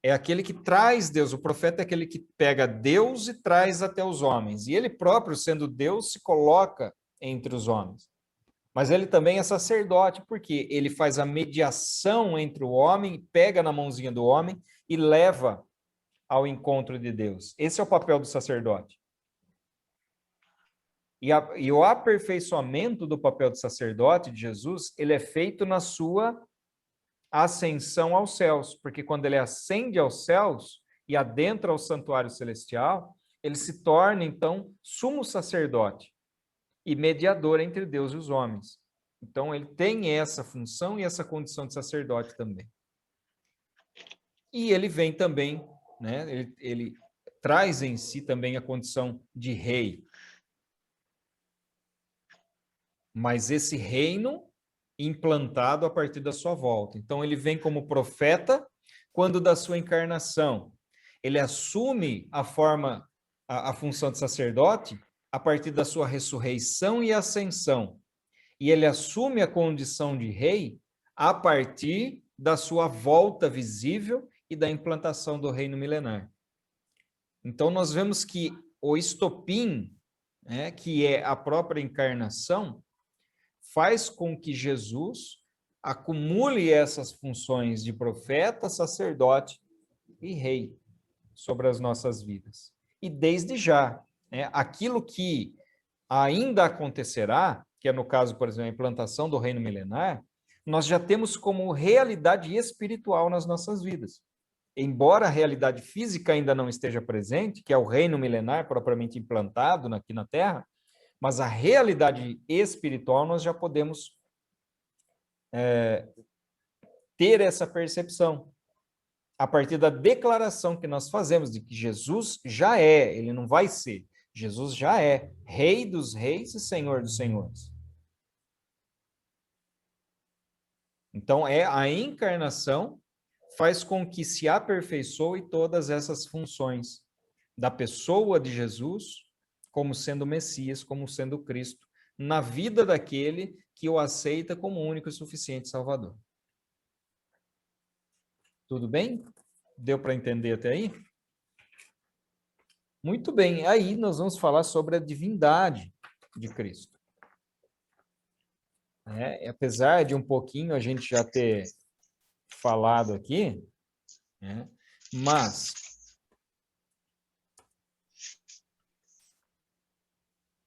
É aquele que traz Deus. O profeta é aquele que pega Deus e traz até os homens. E ele próprio, sendo Deus, se coloca entre os homens. Mas ele também é sacerdote, porque ele faz a mediação entre o homem, pega na mãozinha do homem e leva ao encontro de Deus. Esse é o papel do sacerdote. E o aperfeiçoamento do papel do sacerdote de Jesus, ele é feito na sua ascensão aos céus, porque quando ele ascende aos céus e adentra ao santuário celestial, ele se torna, então, sumo sacerdote e mediador entre Deus e os homens. Então, ele tem essa função e essa condição de sacerdote também. E ele vem também, né, ele traz em si também a condição de rei. Mas esse reino implantado a partir da sua volta. Então, ele vem como profeta quando da sua encarnação. Ele assume a forma, a função de sacerdote a partir da sua ressurreição e ascensão. E ele assume a condição de rei a partir da sua volta visível e da implantação do reino milenar. Então, nós vemos que o estopim, né, que é a própria encarnação, faz com que Jesus acumule essas funções de profeta, sacerdote e rei sobre as nossas vidas. E desde já, né, aquilo que ainda acontecerá, que é no caso, por exemplo, a implantação do reino milenar, nós já temos como realidade espiritual nas nossas vidas. Embora a realidade física ainda não esteja presente, que é o reino milenar propriamente implantado aqui na Terra, mas a realidade espiritual nós já podemos ter essa percepção a partir da declaração que nós fazemos de que Jesus já é, ele não vai ser, Jesus já é Rei dos Reis e Senhor dos Senhores. Então, a encarnação faz com que se aperfeiçoe todas essas funções da pessoa de Jesus, como sendo o Messias, como sendo o Cristo, na vida daquele que o aceita como único e suficiente Salvador. Tudo bem? Deu para entender até aí? Muito bem, aí nós vamos falar sobre a divindade de Cristo. Apesar de um pouquinho a gente já ter falado aqui, mas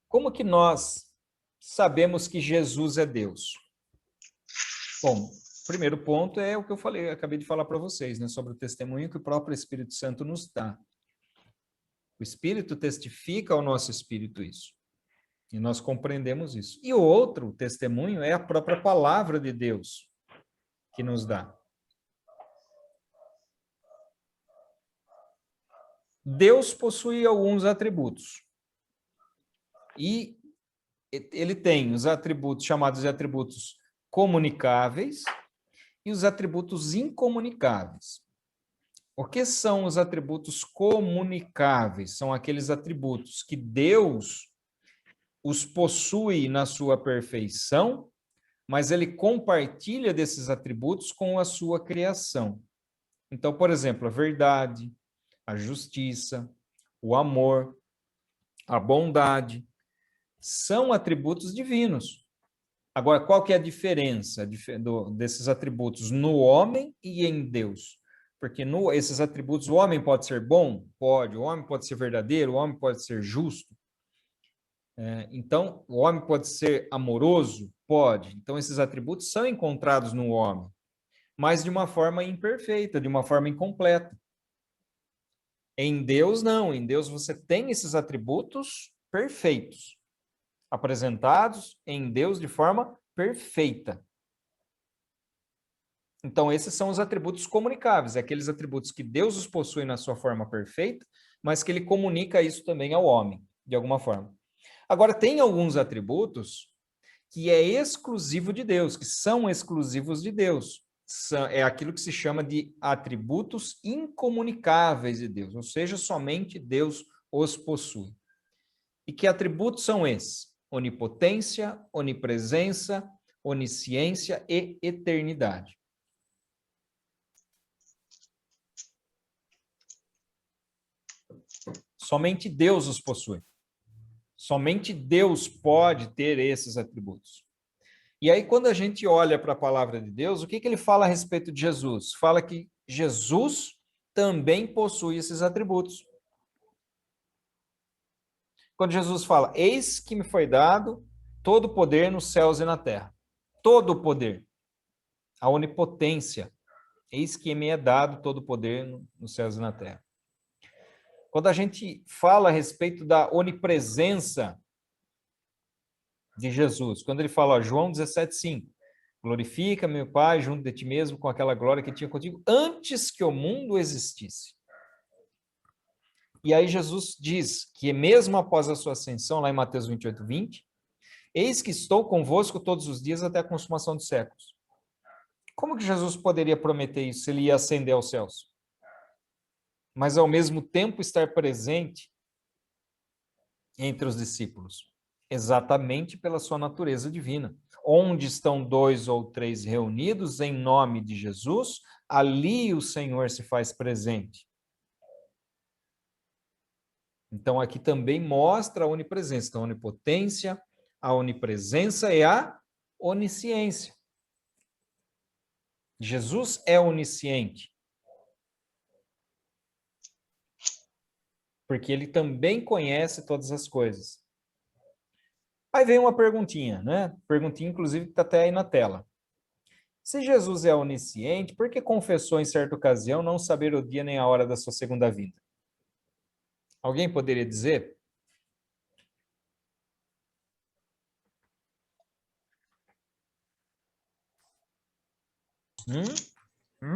como que nós sabemos que Jesus é Deus? Bom, o primeiro ponto é o que eu falei, eu acabei de falar para vocês, né, sobre o testemunho que o próprio Espírito Santo nos dá. O Espírito testifica ao nosso espírito isso. E nós compreendemos isso. E o outro testemunho é a própria palavra de Deus que nos dá. Deus possui alguns atributos. E ele tem os atributos chamados de atributos comunicáveis e os atributos incomunicáveis. O que são os atributos comunicáveis? São aqueles atributos que Deus os possui na sua perfeição, mas ele compartilha desses atributos com a sua criação. Então, por exemplo, a verdade, a justiça, o amor, a bondade, são atributos divinos. Agora, qual que é a diferença desses atributos no homem e em Deus? Porque esses atributos, o homem pode ser bom? Pode. O homem pode ser verdadeiro? O homem pode ser justo? Então, o homem pode ser amoroso? Pode. Então, esses atributos são encontrados no homem, mas de uma forma imperfeita, de uma forma incompleta. Em Deus, não. Em Deus, você tem esses atributos perfeitos, apresentados em Deus de forma perfeita. Então, esses são os atributos comunicáveis, aqueles atributos que Deus os possui na sua forma perfeita, mas que ele comunica isso também ao homem, de alguma forma. Agora, tem alguns atributos que é exclusivo de Deus, que são exclusivos de Deus. É aquilo que se chama de atributos incomunicáveis de Deus, ou seja, somente Deus os possui. E que atributos são esses? Onipotência, onipresença, onisciência e eternidade. Somente Deus os possui. Somente Deus pode ter esses atributos. E aí, quando a gente olha para a palavra de Deus, o que ele fala a respeito de Jesus? Fala que Jesus também possui esses atributos. Quando Jesus fala, eis que me foi dado todo o poder nos céus e na terra. Todo o poder. A onipotência. Eis que me é dado todo o poder nos céus e na terra. Quando a gente fala a respeito da onipresença de Jesus, quando ele fala, ó, João 17,5, glorifica, meu Pai, junto de ti mesmo, com aquela glória que tinha contigo, antes que o mundo existisse. E aí Jesus diz que mesmo após a sua ascensão, lá em Mateus 28:20, eis que estou convosco todos os dias até a consumação dos séculos. Como que Jesus poderia prometer isso se ele ia ascender aos céus? Mas ao mesmo tempo estar presente entre os discípulos, exatamente pela sua natureza divina. Onde estão 2 ou 3 reunidos em nome de Jesus, ali o Senhor se faz presente. Então aqui também mostra a onipresença, então, a onipotência, a onipresença e a onisciência. Jesus é onisciente. Porque ele também conhece todas as coisas. Aí vem uma perguntinha, né? Perguntinha, inclusive, que está até aí na tela. Se Jesus é onisciente, por que confessou em certa ocasião não saber o dia nem a hora da sua segunda vinda? Alguém poderia dizer?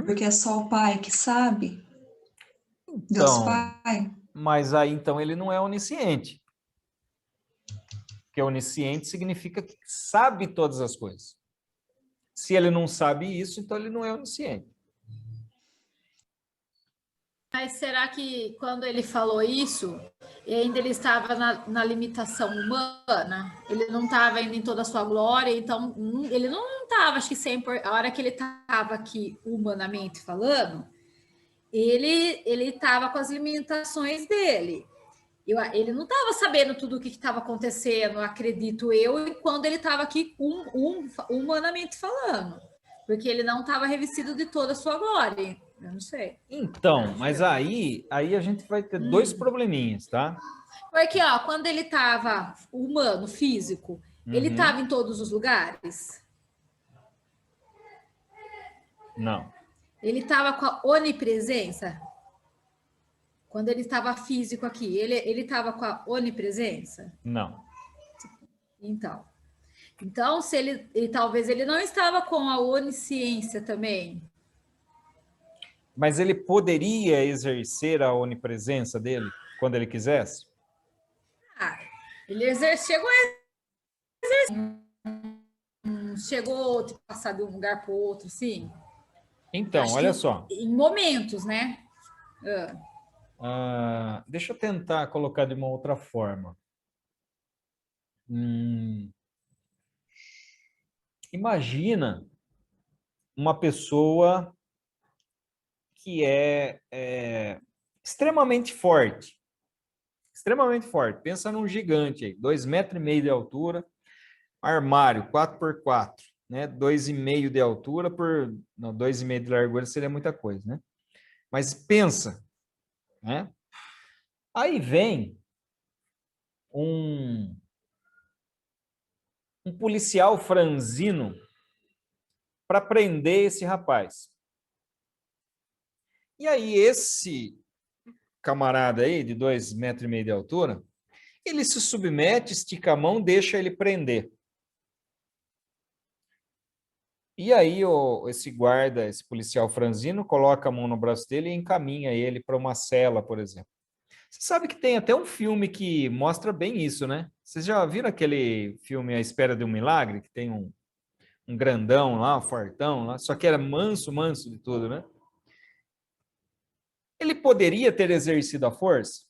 Porque é só o Pai que sabe? Deus Então, Pai? mas aí então ele não é onisciente. Porque onisciente significa que sabe todas as coisas. Se ele não sabe isso, então ele não é onisciente. Mas será que quando ele falou isso, ainda ele estava na limitação humana? Ele não estava ainda em toda a sua glória, então ele não estava, acho que sempre, a hora que ele estava aqui humanamente falando, ele estava com as limitações dele. Ele não estava sabendo tudo o que estava acontecendo, acredito eu, quando ele estava aqui humanamente falando, porque ele não estava revestido de toda a sua glória. Eu não sei. Então, mas aí a gente vai ter dois probleminhas, tá? Porque, ó, quando ele estava humano, físico, ele estava em todos os lugares? Não. Ele estava com a onipresença? Quando ele estava físico aqui, ele estava com a onipresença? Não. Então se ele talvez ele não estava com a onisciência também. Mas ele poderia exercer a onipresença dele quando ele quisesse? Ele chegou a passar de um lugar para o outro, sim. Então, Acho olha que só. Em momentos, né? Deixa eu tentar colocar de uma outra forma. Imagina uma pessoa que é extremamente forte. Extremamente forte. Pensa num gigante aí, 2,5 metros de altura, armário 4x4, né? 2,5 de altura por... Não, 2,5 de largura seria muita coisa, né? Mas pensa, né? Aí vem um policial franzino para prender esse rapaz. E aí esse camarada aí, de 2,5 metros de altura, ele se submete, estica a mão, deixa ele prender. E aí esse guarda, esse policial franzino, coloca a mão no braço dele e encaminha ele para uma cela, por exemplo. Você sabe que tem até um filme que mostra bem isso, né? Vocês já viram aquele filme A Espera de um Milagre, que tem um grandão lá, um fortão lá, só que era manso, manso de tudo, né? Ele poderia ter exercido a força,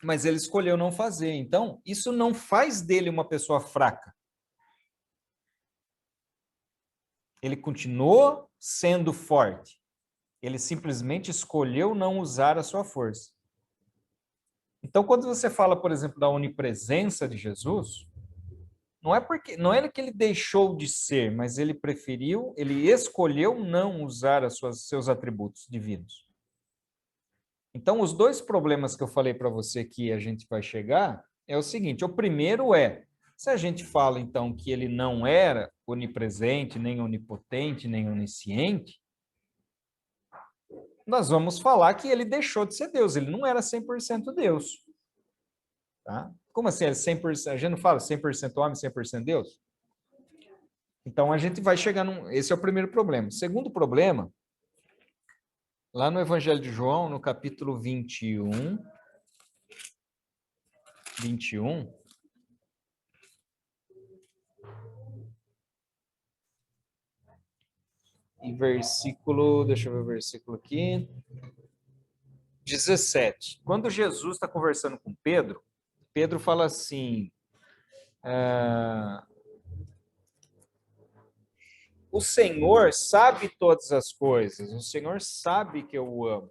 mas ele escolheu não fazer. Então, isso não faz dele uma pessoa fraca. Ele continuou sendo forte. Ele simplesmente escolheu não usar a sua força. Então, quando você fala, por exemplo, da onipresença de Jesus, não é que ele deixou de ser, mas ele preferiu, ele escolheu não usar seus atributos divinos. Então, os dois problemas que eu falei para você que a gente vai chegar é o seguinte: o primeiro é, se a gente fala então que ele não era onipresente, nem onipotente, nem onisciente, nós vamos falar que ele deixou de ser Deus, ele não era 100% Deus. Tá? Como assim? 100%, a gente não fala 100% homem, 100% Deus? Então, a gente vai chegar esse é o primeiro problema. O segundo problema, lá no Evangelho de João, no capítulo 21, e versículo, deixa eu ver o versículo aqui, 17. Quando Jesus está conversando com Pedro, Pedro fala assim, o Senhor sabe todas as coisas, o Senhor sabe que eu o amo.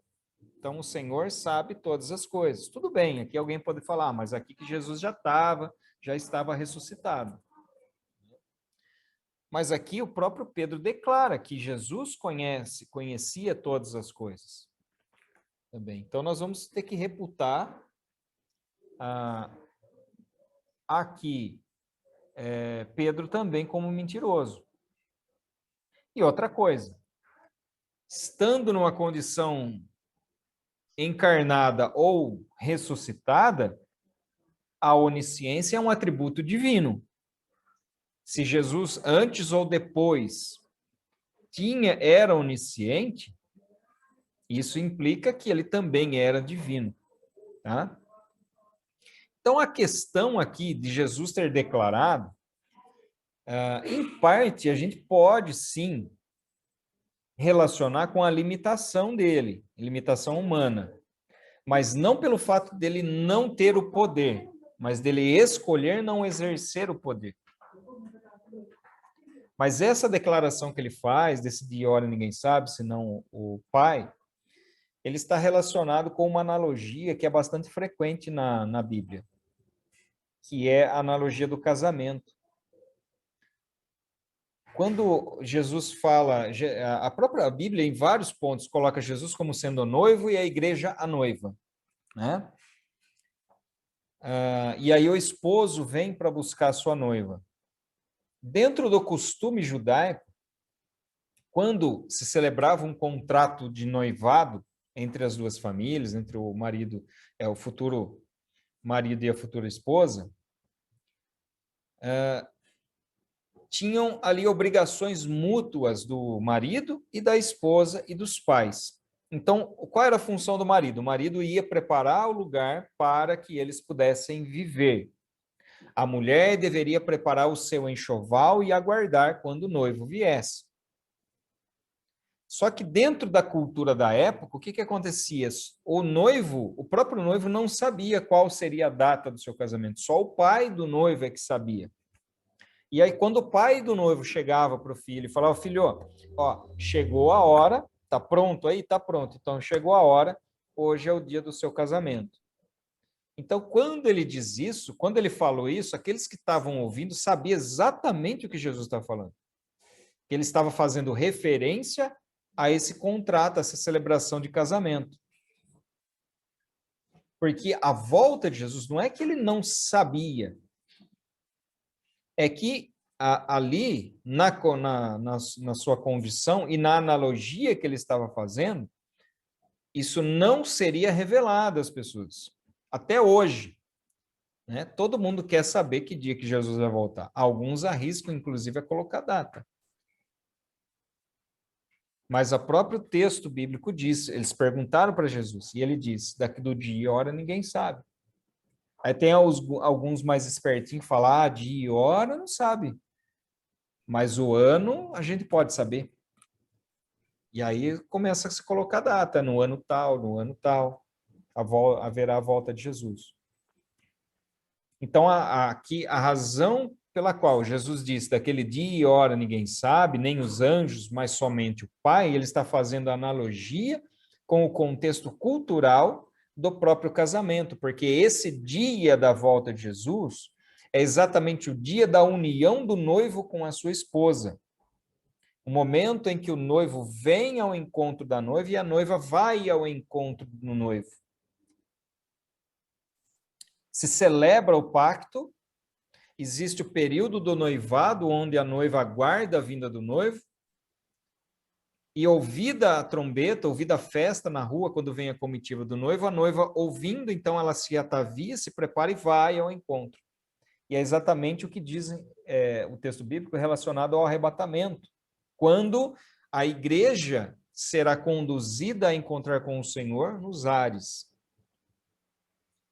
Então, o Senhor sabe todas as coisas. Tudo bem, aqui alguém pode falar, mas aqui que Jesus já estava ressuscitado. Mas aqui o próprio Pedro declara que Jesus conhecia todas as coisas. Também. Então, nós vamos ter que reputar aqui Pedro também como mentiroso. E outra coisa, estando numa condição encarnada ou ressuscitada, a onisciência é um atributo divino. Se Jesus, antes ou depois, era onisciente, isso implica que ele também era divino. Tá? Então, a questão aqui de Jesus ter declarado, em parte, a gente pode, sim, relacionar com a limitação dele, limitação humana, mas não pelo fato dele não ter o poder, mas dele escolher não exercer o poder. Mas essa declaração que ele faz, desse dia e hora ninguém sabe, senão o Pai, ele está relacionado com uma analogia que é bastante frequente na Bíblia, que é a analogia do casamento. Quando Jesus fala, a própria Bíblia, em vários pontos, coloca Jesus como sendo o noivo e a igreja a noiva, né? E aí o esposo vem para buscar a sua noiva. Dentro do costume judaico, quando se celebrava um contrato de noivado entre as duas famílias, entre o marido, o futuro marido e a futura esposa, tinham ali obrigações mútuas do marido e da esposa e dos pais. Então, qual era a função do marido? O marido ia preparar o lugar para que eles pudessem viver. A mulher deveria preparar o seu enxoval e aguardar quando o noivo viesse. Só que dentro da cultura da época, o que acontecia? O próprio noivo não sabia qual seria a data do seu casamento, só o pai do noivo é que sabia. E aí, quando o pai do noivo chegava para o filho e falava, filho, ó, chegou a hora, tá pronto aí? Tá pronto. Então, chegou a hora, hoje é o dia do seu casamento. Então, quando ele diz isso, quando ele falou isso, aqueles que estavam ouvindo sabiam exatamente o que Jesus estava falando. Que ele estava fazendo referência a esse contrato, a essa celebração de casamento. Porque a volta de Jesus não é que ele não sabia, é que ali, na sua condição e na analogia que ele estava fazendo, isso não seria revelado às pessoas. Até hoje, né? Todo mundo quer saber que dia que Jesus vai voltar. Alguns arriscam, inclusive, a colocar data. Mas o próprio texto bíblico diz, eles perguntaram para Jesus, e ele diz, daqui do dia e hora ninguém sabe. Aí tem alguns mais espertinhos que falam, dia e hora não sabe, mas o ano a gente pode saber. E aí começa a se colocar data, no ano tal, haverá a volta de Jesus. Então, aqui, a razão pela qual Jesus disse, daquele dia e hora ninguém sabe, nem os anjos, mas somente o Pai, ele está fazendo analogia com o contexto cultural do próprio casamento, porque esse dia da volta de Jesus é exatamente o dia da união do noivo com a sua esposa. O momento em que o noivo vem ao encontro da noiva e a noiva vai ao encontro do noivo. Se celebra o pacto, existe o período do noivado, onde a noiva aguarda a vinda do noivo, e ouvida a trombeta, ouvida a festa na rua, quando vem a comitiva do noivo, a noiva ouvindo, então ela se atavia, se prepara e vai ao encontro. E é exatamente o que diz o texto bíblico relacionado ao arrebatamento, quando a igreja será conduzida a encontrar com o Senhor nos ares.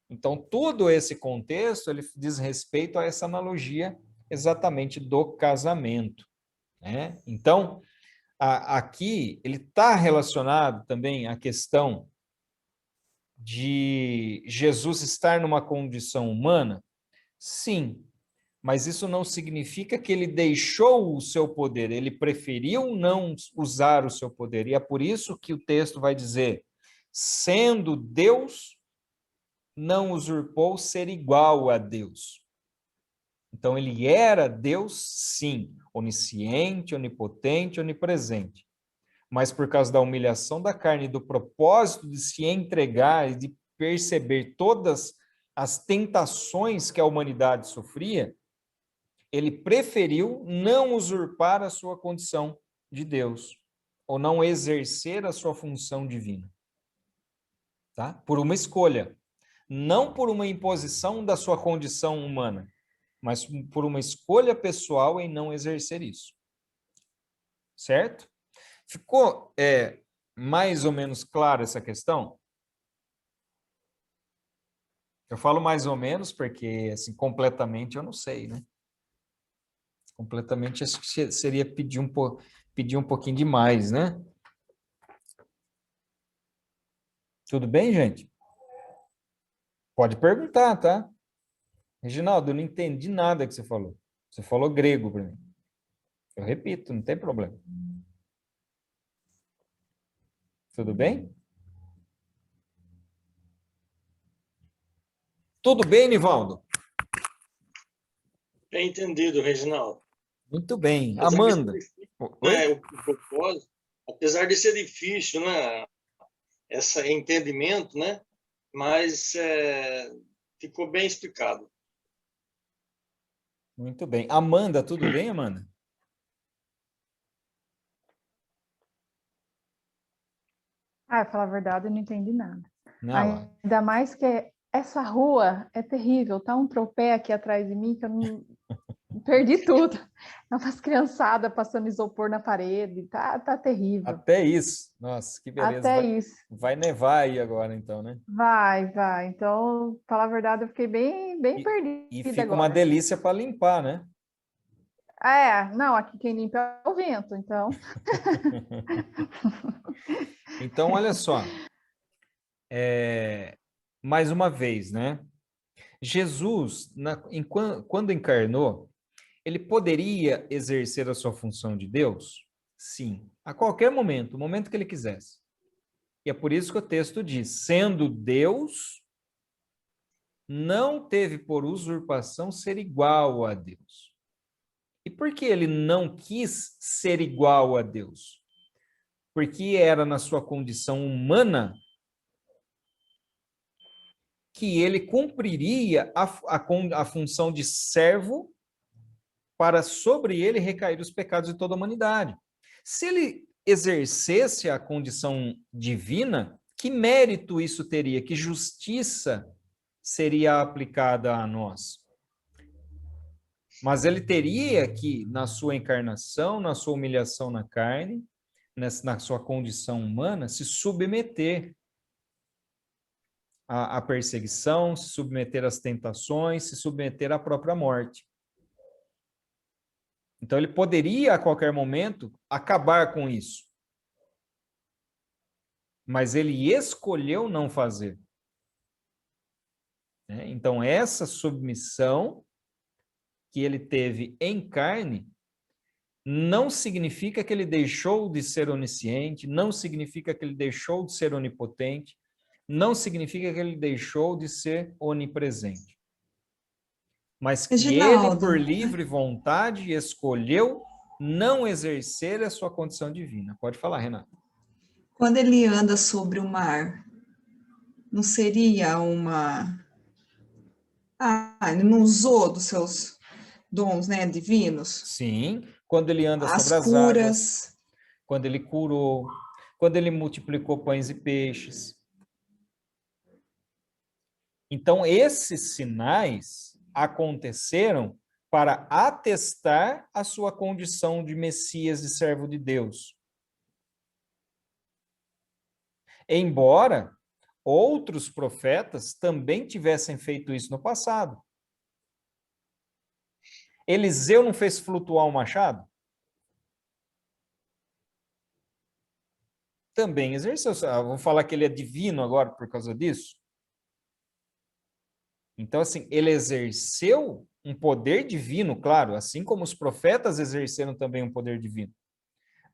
Então, todo esse contexto, ele diz respeito a essa analogia exatamente do casamento, né? Então, aqui, ele está relacionado também à questão de Jesus estar numa condição humana? Sim, mas isso não significa que ele deixou o seu poder, ele preferiu não usar o seu poder, e é por isso que o texto vai dizer, sendo Deus, não usurpou ser igual a Deus. Então, ele era Deus, sim, onisciente, onipotente, onipresente. Mas por causa da humilhação da carne e do propósito de se entregar e de perceber todas as tentações que a humanidade sofria, ele preferiu não usurpar a sua condição de Deus, ou não exercer a sua função divina. Tá? Por uma escolha. Não por uma imposição da sua condição humana, mas por uma escolha pessoal em não exercer isso. Certo? Ficou mais ou menos clara essa questão? Eu falo mais ou menos porque, assim, completamente eu não sei, né? Completamente acho que seria pedir um pouquinho demais, né? Tudo bem, gente? Pode perguntar, tá? Reginaldo, eu não entendi nada que você falou. Você falou grego para mim. Eu repito, não tem problema. Tudo bem? Tudo bem, Nivaldo? Bem entendido, Reginaldo. Muito bem. Apesar Amanda. o propósito, apesar de ser difícil, né? Esse entendimento, né? Mas ficou bem explicado. Muito bem. Amanda, tudo bem, Amanda? Pra falar a verdade, eu não entendi nada. Não. Ainda mais que essa rua é terrível. Tá um tropé aqui atrás de mim que eu não perdi tudo. É umas criançadas passando isopor na parede. Tá terrível. Até isso. Nossa, que beleza. Até isso. Vai nevar aí agora, então, né? Vai. Então, pra falar a verdade, eu fiquei bem perdida E fica agora. uma delícia para limpar, né? Não, aqui quem limpa é o vento, então. Então, olha só. Mais uma vez, né? Jesus, quando encarnou, ele poderia exercer a sua função de Deus? Sim, a qualquer momento, o momento que ele quisesse. E é por isso que o texto diz, sendo Deus, não teve por usurpação ser igual a Deus. E por que ele não quis ser igual a Deus? Porque era na sua condição humana que ele cumpriria a função de servo para sobre ele recair os pecados de toda a humanidade. Se ele exercesse a condição divina, que mérito isso teria? Que justiça seria aplicada a nós? Mas ele teria que, na sua encarnação, na sua humilhação na carne, na sua condição humana, se submeter à perseguição, se submeter às tentações, se submeter à própria morte. Então, ele poderia, a qualquer momento, acabar com isso. Mas ele escolheu não fazer. Então, essa submissão que ele teve em carne não significa que ele deixou de ser onisciente, não significa que ele deixou de ser onipotente, não significa que ele deixou de ser onipresente. Mas que ele, Reginaldo, por livre vontade, escolheu não exercer a sua condição divina. Pode falar, Renata. quando ele anda sobre o mar, não seria uma... ele não usou dos seus dons, né, divinos? Sim, quando ele anda As sobre as curas. águas, quando ele curou, quando ele multiplicou pães e peixes. Então, esses sinais aconteceram para atestar a sua condição de Messias e servo de Deus. Embora outros profetas também tivessem feito isso no passado. Eliseu não fez flutuar um machado? Também exerceu. Vamos falar que ele é divino agora por causa disso? Então, assim, ele exerceu um poder divino, claro, assim como os profetas exerceram também um poder divino.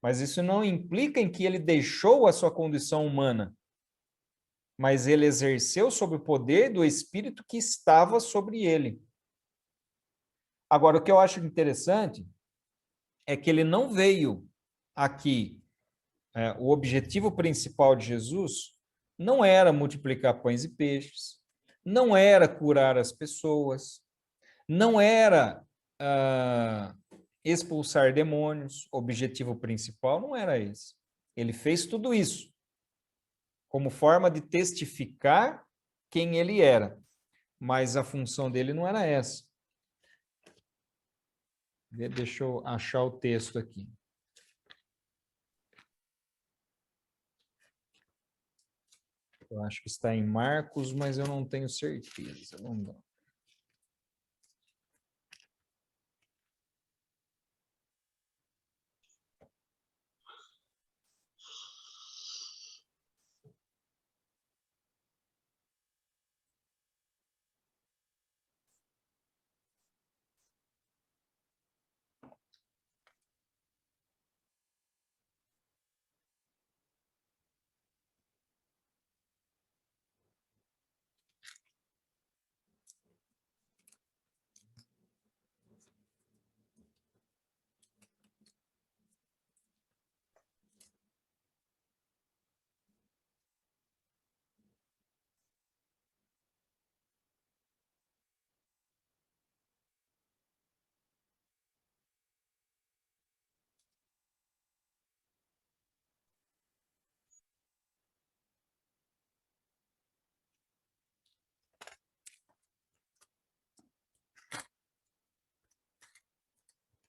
Mas isso não implica em que ele deixou a sua condição humana, mas ele exerceu sob o poder do Espírito que estava sobre ele. Agora, o que eu acho interessante é que ele não veio aqui, o objetivo principal de Jesus não era multiplicar pães e peixes, não era curar as pessoas, não era expulsar demônios, o objetivo principal não era esse. Ele fez tudo isso como forma de testificar quem ele era, mas a função dele não era essa. Deixa eu achar o texto aqui. Eu acho que está em Marcos, mas eu não tenho certeza. Vamos lá.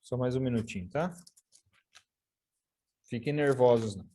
Só mais um minutinho, tá? Fiquem nervosos, não.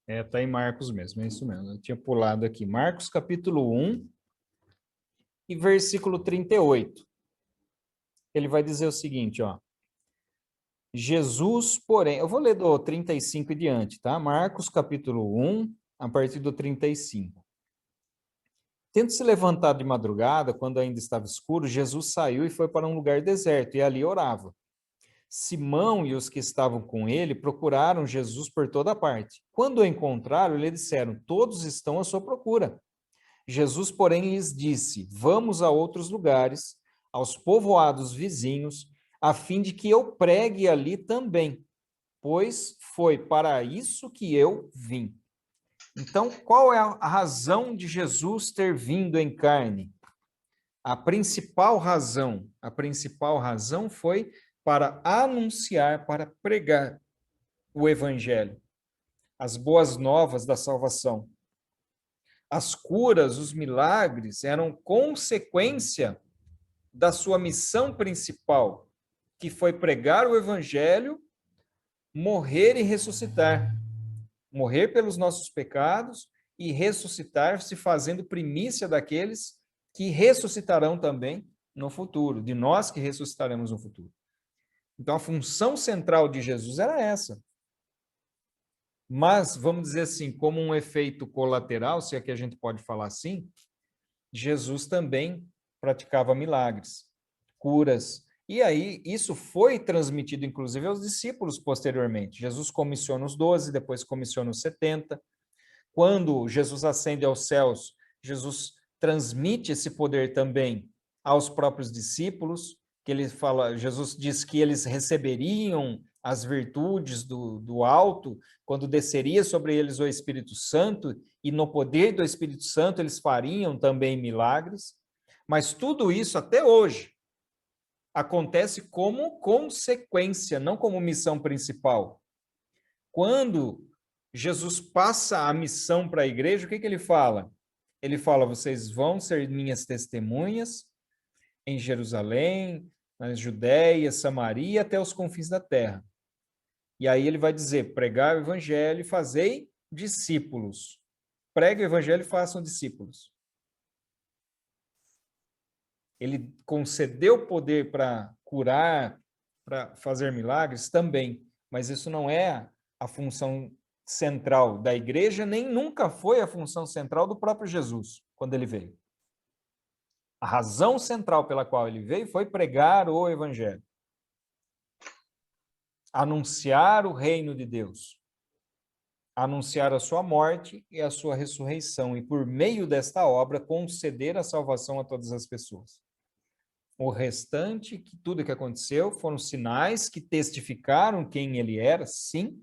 É. Tá em Marcos mesmo, é isso mesmo. Eu tinha pulado aqui. Marcos capítulo 1, e versículo 38. Ele vai dizer o seguinte, ó. Jesus, porém, eu vou ler do 35 e diante, tá? Marcos capítulo 1, a partir do 35. Tendo se levantado de madrugada, quando ainda estava escuro, Jesus saiu e foi para um lugar deserto, e ali orava. Simão e os que estavam com ele procuraram Jesus por toda parte. Quando o encontraram, lhe disseram, todos estão à sua procura. Jesus, porém, lhes disse, vamos a outros lugares, aos povoados vizinhos, a fim de que eu pregue ali também, pois foi para isso que eu vim. Então, qual é a razão de Jesus ter vindo em carne? A principal razão foi para anunciar, para pregar o evangelho, as boas novas da salvação. As curas, os milagres eram consequência da sua missão principal, que foi pregar o evangelho, morrer e ressuscitar. Morrer pelos nossos pecados e ressuscitar, se fazendo primícia daqueles que ressuscitarão também no futuro, de nós que ressuscitaremos no futuro. Então, a função central de Jesus era essa. Mas, vamos dizer assim, como um efeito colateral, se é que a gente pode falar assim, Jesus também praticava milagres, curas. E aí, isso foi transmitido, inclusive, aos discípulos posteriormente. Jesus comissiona os 12, depois comissiona os 70. Quando Jesus ascende aos céus, Jesus transmite esse poder também aos próprios discípulos, que ele fala, Jesus diz que eles receberiam as virtudes do alto, quando desceria sobre eles o Espírito Santo, e no poder do Espírito Santo eles fariam também milagres. Mas tudo isso, até hoje, acontece como consequência, não como missão principal. Quando Jesus passa a missão para a igreja, o que ele fala? Ele fala, vocês vão ser minhas testemunhas em Jerusalém, na Judéia, Samaria, até os confins da terra. E aí ele vai dizer, pregai o evangelho e fazei discípulos. Pregue o evangelho e façam discípulos. Ele concedeu poder para curar, para fazer milagres também, mas isso não é a função central da igreja, nem nunca foi a função central do próprio Jesus, quando ele veio. A razão central pela qual ele veio foi pregar o evangelho. Anunciar o reino de Deus. Anunciar a sua morte e a sua ressurreição, e por meio desta obra conceder a salvação a todas as pessoas. O restante, que tudo que aconteceu, foram sinais que testificaram quem ele era, sim,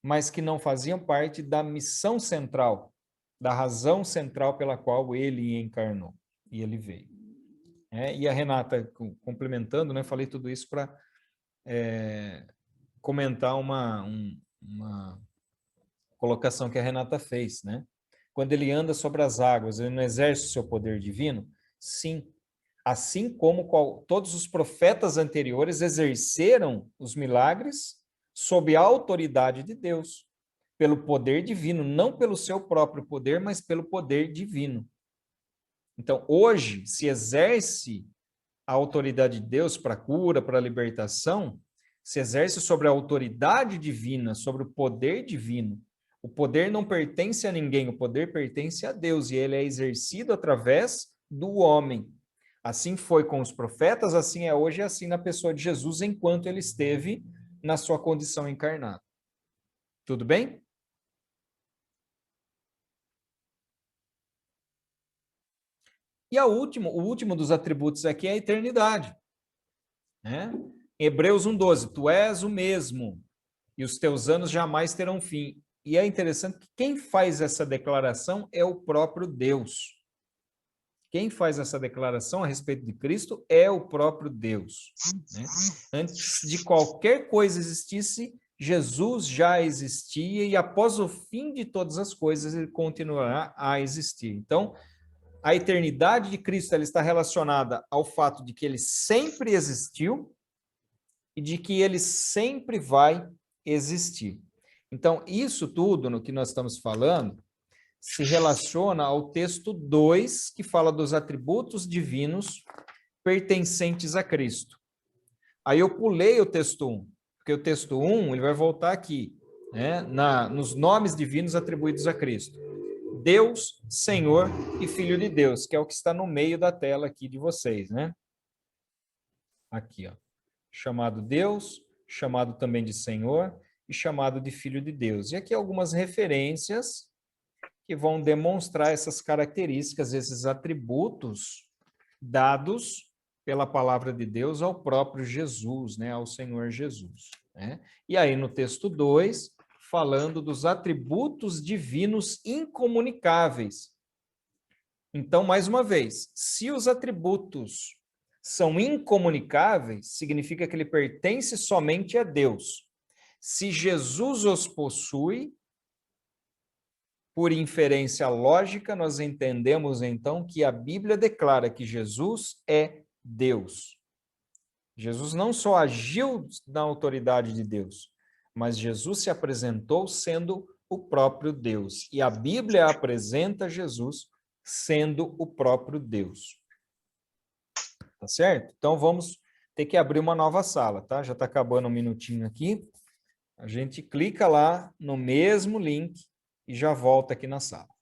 mas que não faziam parte da missão central, da razão central pela qual ele encarnou, e ele veio. E a Renata, complementando, né, falei tudo isso para comentar uma colocação que a Renata fez, né? Quando ele anda sobre as águas, ele não exerce o seu poder divino? Sim. Assim como todos os profetas anteriores exerceram os milagres sob a autoridade de Deus, pelo poder divino, não pelo seu próprio poder, mas pelo poder divino. Então, hoje, se exerce a autoridade de Deus para a cura, para a libertação, se exerce sobre a autoridade divina, sobre o poder divino. O poder não pertence a ninguém, o poder pertence a Deus, e ele é exercido através do homem. Assim foi com os profetas, assim é hoje e assim na pessoa de Jesus, enquanto ele esteve na sua condição encarnada. Tudo bem? E o último dos atributos aqui é a eternidade. Né? Hebreus 1:12, tu és o mesmo, e os teus anos jamais terão fim. E é interessante que quem faz essa declaração é o próprio Deus. Quem faz essa declaração a respeito de Cristo é o próprio Deus. Né? Antes de qualquer coisa existisse, Jesus já existia, e após o fim de todas as coisas, ele continuará a existir. Então, a eternidade de Cristo ela está relacionada ao fato de que ele sempre existiu e de que ele sempre vai existir. Então, isso tudo no que nós estamos falando se relaciona ao texto 2, que fala dos atributos divinos pertencentes a Cristo. Aí eu pulei o texto 1, porque o texto 1 ele vai voltar aqui, né, nos nomes divinos atribuídos a Cristo. Deus, Senhor e Filho de Deus, que é o que está no meio da tela aqui de vocês, né? Aqui, ó. Chamado Deus, chamado também de Senhor e chamado de Filho de Deus. E aqui algumas referências que vão demonstrar essas características, esses atributos dados pela palavra de Deus ao próprio Jesus, né, ao Senhor Jesus, né? E aí no texto 2, falando dos atributos divinos incomunicáveis. Então, mais uma vez, se os atributos são incomunicáveis, significa que ele pertence somente a Deus. Se Jesus os possui, por inferência lógica, nós entendemos então que a Bíblia declara que Jesus é Deus. Jesus não só agiu na autoridade de Deus, mas Jesus se apresentou sendo o próprio Deus. E a Bíblia apresenta Jesus sendo o próprio Deus. Tá certo? Então vamos ter que abrir uma nova sala, tá? Já está acabando um minutinho aqui. A gente clica lá no mesmo link e já volta aqui na sala.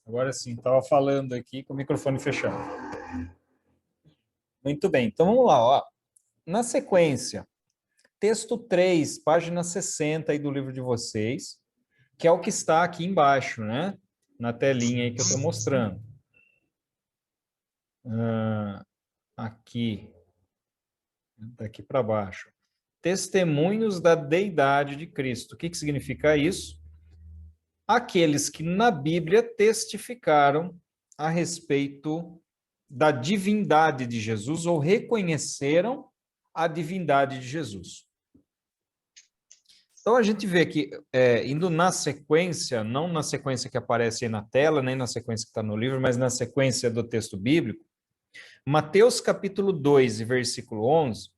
Agora sim, estava falando aqui com o microfone fechado. Muito bem, então vamos lá, ó. Na sequência, texto 3, página 60 aí do livro de vocês, que é o que está aqui embaixo, né? Na telinha aí que eu estou mostrando. Aqui, daqui para baixo. Testemunhos da deidade de Cristo. O que significa isso? Aqueles que na Bíblia testificaram a respeito da divindade de Jesus ou reconheceram a divindade de Jesus. Então a gente vê que, indo na sequência, não na sequência que aparece aí na tela, nem na sequência que está no livro, mas na sequência do texto bíblico, Mateus capítulo 2, versículo 11,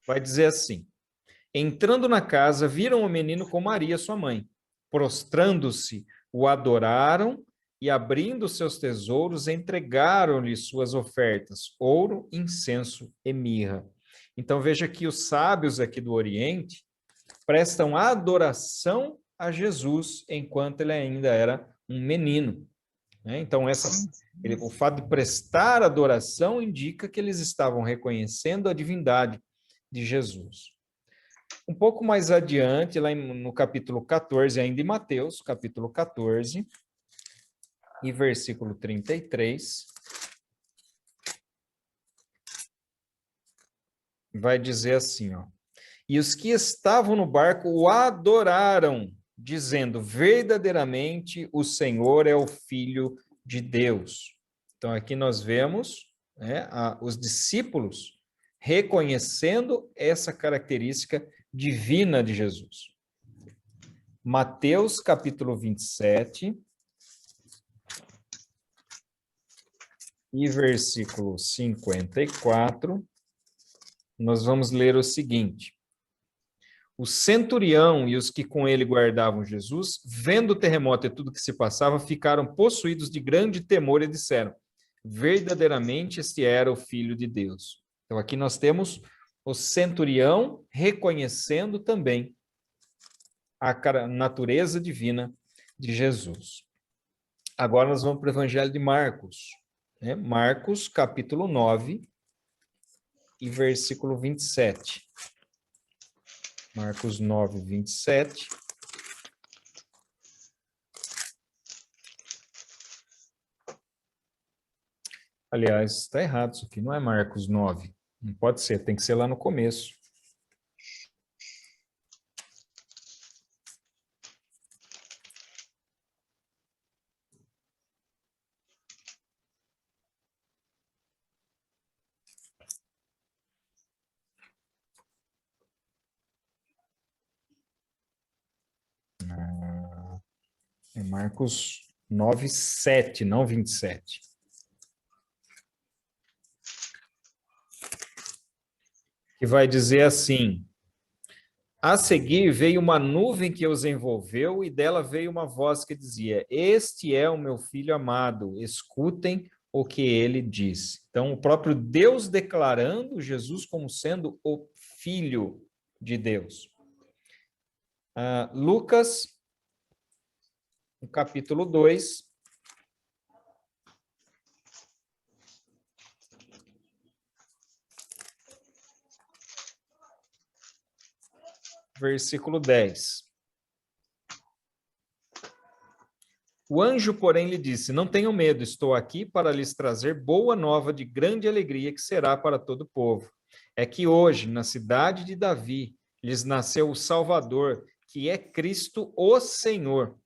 vai dizer assim: entrando na casa, viram o menino com Maria, sua mãe. Prostrando-se, o adoraram e, abrindo seus tesouros, entregaram-lhe suas ofertas, ouro, incenso e mirra. Então veja que os sábios aqui do Oriente prestam adoração a Jesus enquanto ele ainda era um menino, né? Então o fato de prestar adoração indica que eles estavam reconhecendo a divindade de Jesus. Um pouco mais adiante, lá no capítulo 14, ainda em Mateus, capítulo 14, e versículo 33, vai dizer assim, ó: e os que estavam no barco o adoraram, dizendo, verdadeiramente o Senhor é o Filho de Deus. Então aqui nós vemos, né, os discípulos reconhecendo essa característica divina de Jesus. Mateus capítulo 27 e versículo 54, nós vamos ler o seguinte: o centurião e os que com ele guardavam Jesus, vendo o terremoto e tudo que se passava, ficaram possuídos de grande temor e disseram, verdadeiramente este era o Filho de Deus. Então aqui nós temos o centurião reconhecendo também a natureza divina de Jesus. Agora nós vamos para o Evangelho de Marcos, né? Marcos, capítulo 9 e versículo 27. Marcos 9, 27. Aliás, está errado isso aqui, não é Marcos 9. Não pode ser, tem que ser lá no começo. É Marcos 9, 7, não 27. Que vai dizer assim: a seguir veio uma nuvem que os envolveu e dela veio uma voz que dizia: este é o meu filho amado, escutem o que ele diz. Então, o próprio Deus declarando Jesus como sendo o Filho de Deus. Lucas, no capítulo 2, versículo 10. O anjo, porém, lhe disse: não tenham medo, estou aqui para lhes trazer boa nova de grande alegria que será para todo o povo. É que hoje, na cidade de Davi, lhes nasceu o Salvador, que é Cristo o Senhor.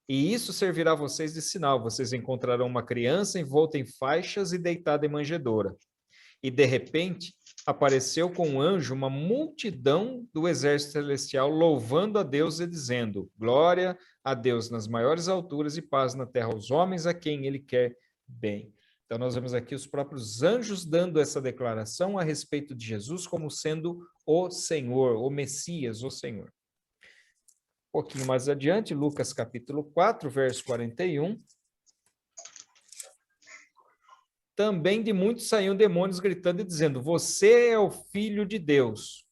E isso servirá a vocês de sinal: vocês encontrarão uma criança envolta em faixas e deitada em manjedoura. E, de repente, apareceu com um anjo uma multidão do exército celestial, louvando a Deus e dizendo: glória a Deus nas maiores alturas e paz na terra aos homens a quem ele quer bem. Então, nós vemos aqui os próprios anjos dando essa declaração a respeito de Jesus como sendo o Senhor, o Messias, o Senhor. Um pouquinho mais adiante, Lucas capítulo 4, verso 41. Também de muitos saíam demônios gritando e dizendo: você é o Filho de Deus.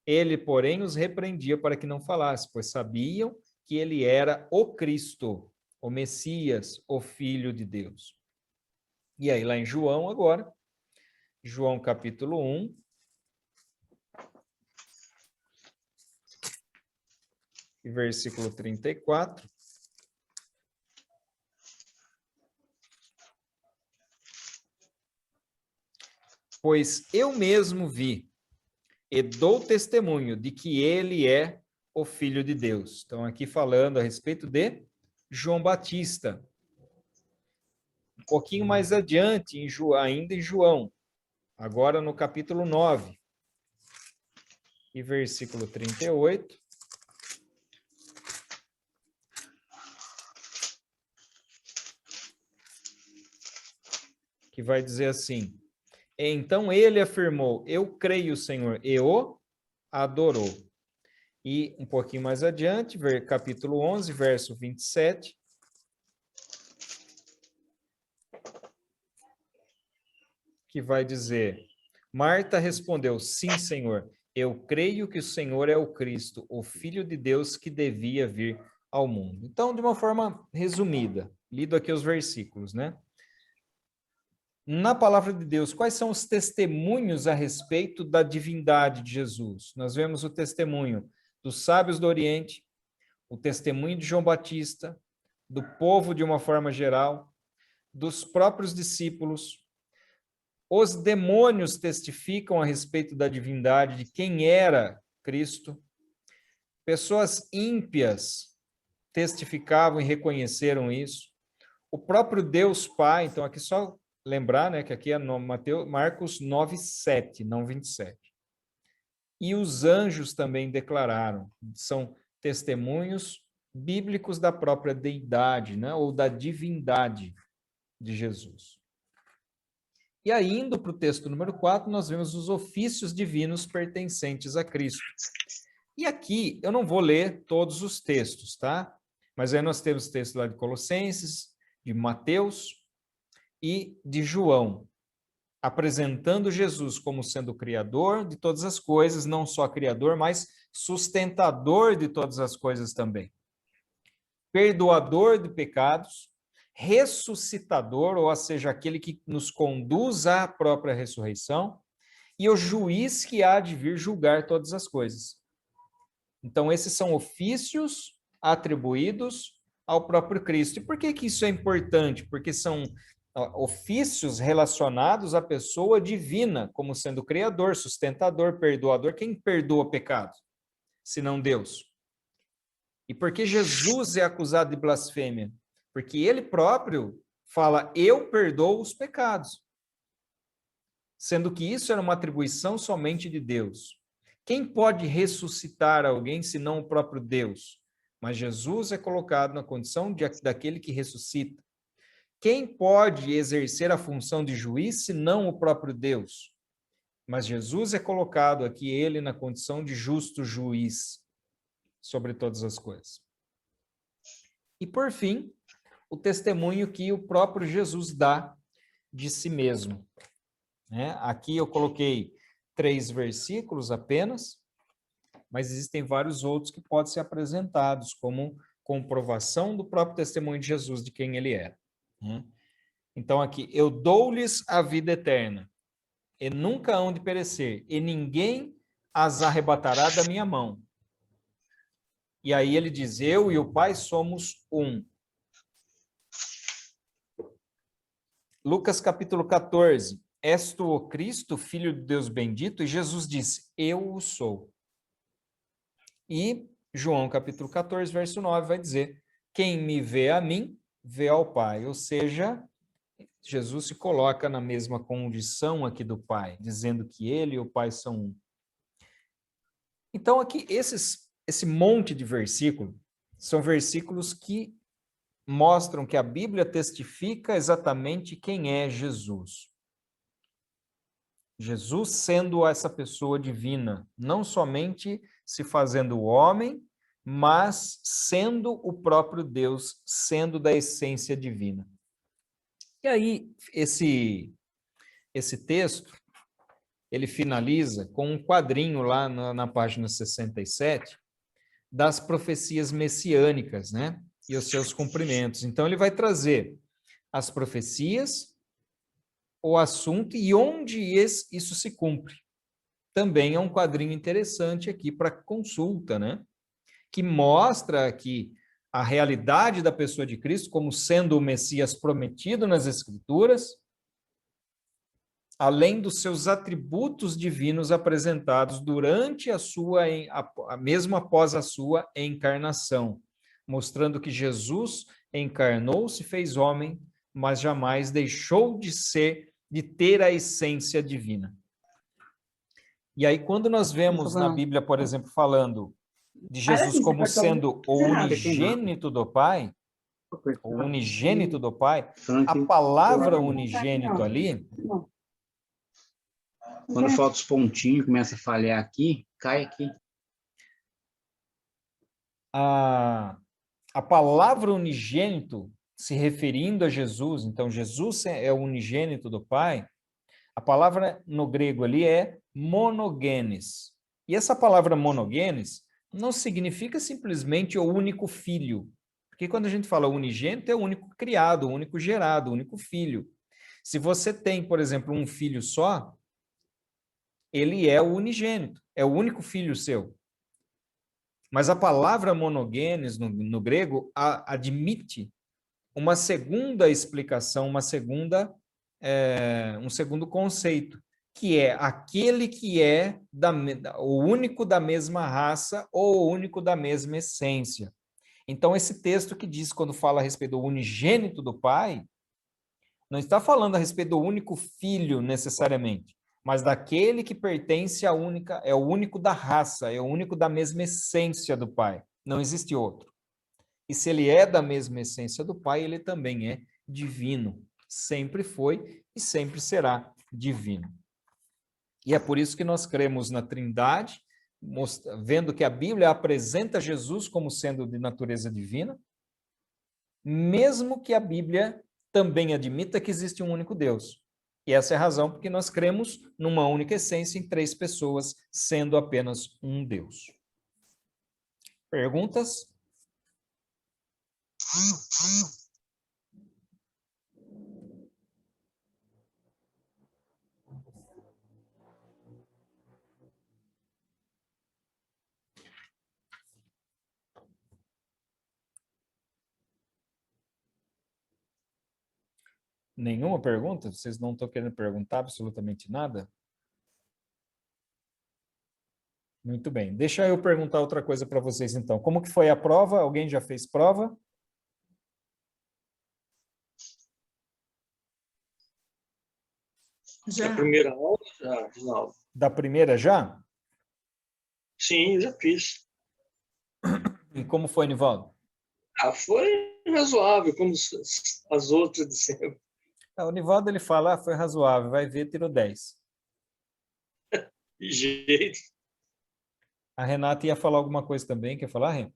Ele, porém, os repreendia para que não falasse, pois sabiam que ele era o Cristo, o Messias, o Filho de Deus. E aí, lá em João agora, João capítulo 1, versículo 34. Pois eu mesmo vi e dou testemunho de que ele é o Filho de Deus. Então, aqui falando a respeito de João Batista. Um pouquinho mais adiante, ainda em João, agora no capítulo 9, e versículo 38. Que vai dizer assim: então ele afirmou: eu creio, Senhor, e o adorou. E um pouquinho mais adiante, capítulo 11, verso 27. Que vai dizer: Marta respondeu: sim, Senhor, eu creio que o Senhor é o Cristo, o Filho de Deus que devia vir ao mundo. Então, de uma forma resumida, lido aqui os versículos, né? Na palavra de Deus, quais são os testemunhos a respeito da divindade de Jesus? Nós vemos o testemunho dos sábios do Oriente, o testemunho de João Batista, do povo de uma forma geral, dos próprios discípulos. Os demônios testificam a respeito da divindade, de quem era Cristo. Pessoas ímpias testificavam e reconheceram isso. O próprio Deus Pai, então aqui só lembrar, né, que aqui é no Marcos 9, 7, não 27. E os anjos também declararam, são testemunhos bíblicos da própria deidade, né, ou da divindade de Jesus. E aí, indo para o texto número 4, nós vemos os ofícios divinos pertencentes a Cristo. E aqui, eu não vou ler todos os textos, tá? Mas aí nós temos textos lá de Colossenses, de Mateus e de João, apresentando Jesus como sendo o criador de todas as coisas, não só criador, mas sustentador de todas as coisas também. Perdoador de pecados, ressuscitador, ou seja, aquele que nos conduz à própria ressurreição, e o juiz que há de vir julgar todas as coisas. Então, esses são ofícios atribuídos ao próprio Cristo. E por que que isso é importante? Porque são ofícios relacionados à pessoa divina, como sendo criador, sustentador, perdoador. Quem perdoa pecado? Senão Deus. E por que Jesus é acusado de blasfêmia? Porque ele próprio fala: eu perdoo os pecados. Sendo que isso era uma atribuição somente de Deus. Quem pode ressuscitar alguém senão o próprio Deus? mas Jesus é colocado na condição daquele que ressuscita. Quem pode exercer a função de juiz, se não o próprio Deus? Mas Jesus é colocado aqui, ele, na condição de justo juiz sobre todas as coisas. E, por fim, o testemunho que o próprio Jesus dá de si mesmo. Né? Aqui eu coloquei 3 versículos apenas, mas existem vários outros que podem ser apresentados como comprovação do próprio testemunho de Jesus, de quem ele era. Né? Então, aqui, eu dou-lhes a vida eterna, e nunca hão de perecer, e ninguém as arrebatará da minha mão. E aí ele diz, eu e o Pai somos um. Lucas capítulo 14, és tu o Cristo, filho de Deus bendito? E Jesus disse, eu o sou. E João capítulo 14, verso 9 vai dizer, quem me vê a mim, vê ao Pai. Ou seja, Jesus se coloca na mesma condição aqui do Pai, dizendo que ele e o Pai são um. Então, aqui, esse monte de versículos são versículos que mostram que a Bíblia testifica exatamente quem é Jesus. Jesus sendo essa pessoa divina, não somente se fazendo homem, mas sendo o próprio Deus, sendo da essência divina. E aí, esse texto, ele finaliza com um quadrinho lá na página 67, das profecias messiânicas, né? E os seus cumprimentos. Então, ele vai trazer as profecias, o assunto e onde isso se cumpre. Também é um quadrinho interessante aqui para consulta, né? Que mostra aqui a realidade da pessoa de Cristo como sendo o Messias prometido nas Escrituras, além dos seus atributos divinos apresentados durante mesmo após a sua encarnação, mostrando que Jesus encarnou-se, fez homem, mas jamais deixou de ter a essência divina. E aí, quando nós vemos na Bíblia, por exemplo, falando de Jesus como sendo o unigênito do Pai, a palavra unigênito ali, quando falta os pontinhos, começa a falhar aqui, cai aqui. A palavra unigênito, se referindo a Jesus, então Jesus é o unigênito do Pai, a palavra no grego ali é monogenes. E essa palavra monogenes não significa simplesmente o único filho, porque quando a gente fala unigênito, é o único criado, o único gerado, o único filho. Se você tem, por exemplo, um filho só, ele é o unigênito, é o único filho seu. Mas a palavra monogenes, no grego, admite uma segunda explicação, um segundo conceito, que é aquele que é o único da mesma raça ou o único da mesma essência. Então, esse texto que diz, quando fala a respeito do unigênito do Pai, não está falando a respeito do único filho, necessariamente, mas daquele que pertence à única, é o único da raça, é o único da mesma essência do Pai. Não existe outro. E se ele é da mesma essência do Pai, ele também é divino. Sempre foi e sempre será divino. E é por isso que nós cremos na Trindade, vendo que a Bíblia apresenta Jesus como sendo de natureza divina, mesmo que a Bíblia também admita que existe um único Deus. E essa é a razão porque nós cremos numa única essência em 3 pessoas, sendo apenas um Deus. Perguntas? Nenhuma pergunta? Vocês não estão querendo perguntar absolutamente nada? Muito bem. Deixa eu perguntar outra coisa para vocês, então. Como que foi a prova? Alguém já fez prova? Já. A primeira aula, já. Da primeira já? Sim, já fiz. E como foi, Nivaldo? Foi razoável, como as outras de sempre. O Nivaldo, ele fala, foi razoável, vai ver, tirou 10. De jeito. A Renata ia falar alguma coisa também, quer falar, Ren?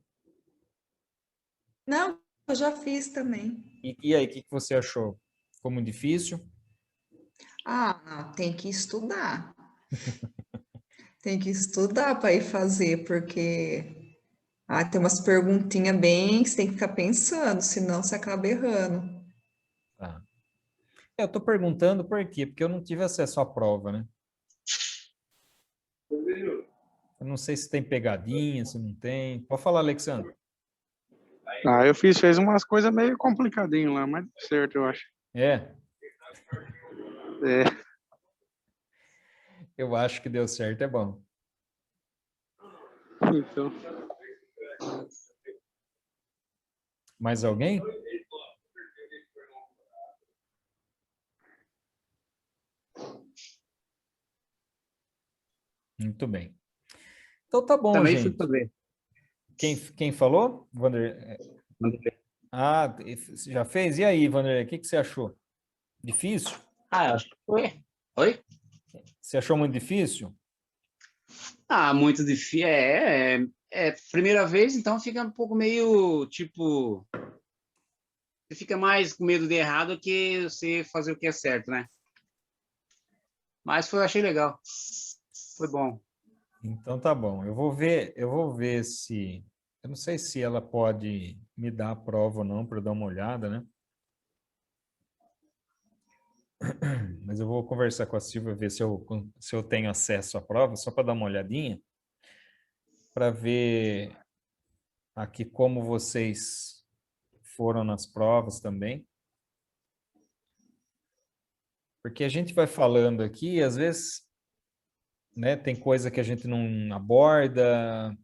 Não, eu já fiz também. E aí, o que você achou? Ficou muito difícil? Ah, não, tem que estudar. Tem que estudar para ir fazer, porque tem umas perguntinhas bem que você tem que ficar pensando, senão você acaba errando. Tá. Eu estou perguntando por quê? Porque eu não tive acesso à prova, né? Eu não sei se tem pegadinha, se não tem. Pode falar, Alexandre. Eu fez umas coisas meio complicadinho lá, mas deu certo, eu acho. É, É, eu acho que deu certo, é bom. então. Mais alguém? Muito bem. Então tá bom, Também fui gente. fazer. Quem falou? Wander... Já fez? E aí, Wander, o que você achou? Difícil? Acho que foi. Oi? Você achou muito difícil? Muito difícil. Primeira vez, então fica um pouco meio, tipo... Você fica mais com medo de errado que você fazer o que é certo, né? Mas achei legal. Foi bom. Então tá bom. Eu vou ver se... Eu não sei se ela pode me dar a prova ou não, para dar uma olhada, né? Mas eu vou conversar com a Silvia, ver se eu tenho acesso à prova, só para dar uma olhadinha, para ver aqui como vocês foram nas provas também. Porque a gente vai falando aqui, às vezes, né, tem coisa que a gente não aborda,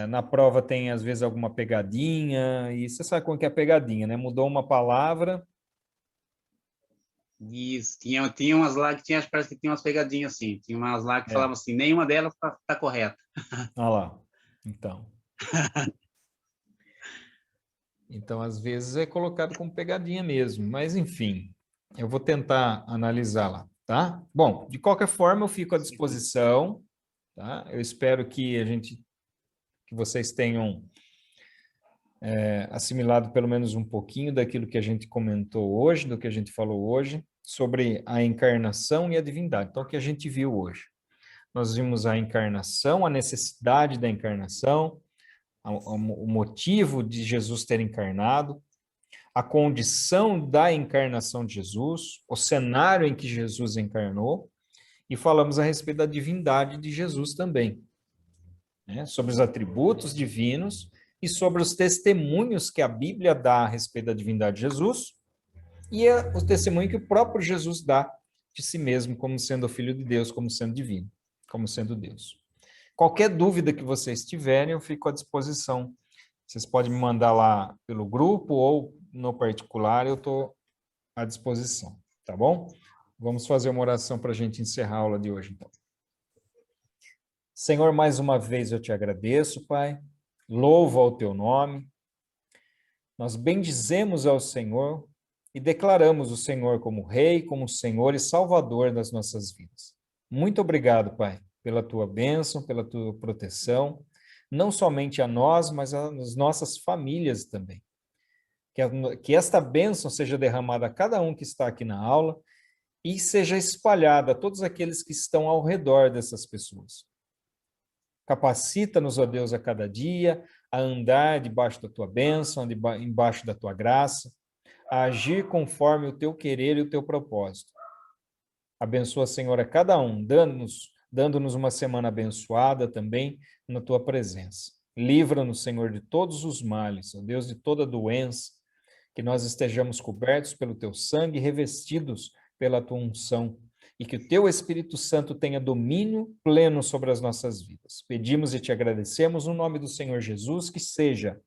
na prova tem, às vezes, alguma pegadinha, e você sabe como que é a pegadinha, né? Mudou uma palavra. Isso. Tinha umas lá que parece que tinha umas pegadinhas assim. Tinha umas lá que falavam assim, nenhuma delas tá correta. Olha lá. Então, às vezes, é colocado como pegadinha mesmo, mas, enfim, eu vou tentar analisar lá, tá? Bom, de qualquer forma, eu fico à disposição, tá? Eu espero que vocês tenham assimilado pelo menos um pouquinho daquilo que a gente comentou hoje, do que a gente falou hoje, sobre a encarnação e a divindade. Então, o que a gente viu hoje? Nós vimos a encarnação, a necessidade da encarnação, o motivo de Jesus ter encarnado, a condição da encarnação de Jesus, o cenário em que Jesus encarnou, e falamos a respeito da divindade de Jesus também, né? Sobre os atributos divinos e sobre os testemunhos que a Bíblia dá a respeito da divindade de Jesus e o testemunho que o próprio Jesus dá de si mesmo como sendo o Filho de Deus, como sendo divino, como sendo Deus. Qualquer dúvida que vocês tiverem, eu fico à disposição. Vocês podem me mandar lá pelo grupo ou no particular, eu estou à disposição, tá bom? Vamos fazer uma oração para a gente encerrar a aula de hoje, então. Senhor, mais uma vez eu te agradeço, Pai. Louvo ao teu nome. Nós bendizemos ao Senhor e declaramos o Senhor como Rei, como Senhor e Salvador das nossas vidas. Muito obrigado, Pai, pela tua bênção, pela tua proteção, não somente a nós, mas às nossas famílias também. Que esta bênção seja derramada a cada um que está aqui na aula e seja espalhada a todos aqueles que estão ao redor dessas pessoas. Capacita-nos, ó Deus, a cada dia a andar debaixo da tua bênção, embaixo da tua graça, a agir conforme o teu querer e o teu propósito. Abençoa, Senhor, a cada um, dando-nos uma semana abençoada também na tua presença. Livra-nos, Senhor, de todos os males, ó Deus, de toda doença, que nós estejamos cobertos pelo teu sangue, revestidos pela tua unção, e que o teu Espírito Santo tenha domínio pleno sobre as nossas vidas. Pedimos e te agradecemos no nome do Senhor Jesus, que seja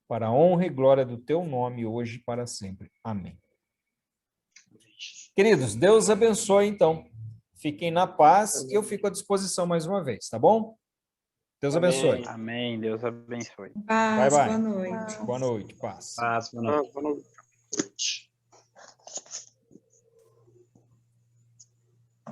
para a honra e glória do teu nome, hoje e para sempre. Amém. Queridos, Deus abençoe, então. Fiquem na paz e eu fico à disposição mais uma vez, tá bom? Deus abençoe. Amém. Deus abençoe. Paz, Bye, bye. boa noite. Boa noite, paz. Paz, boa noite. Boa noite.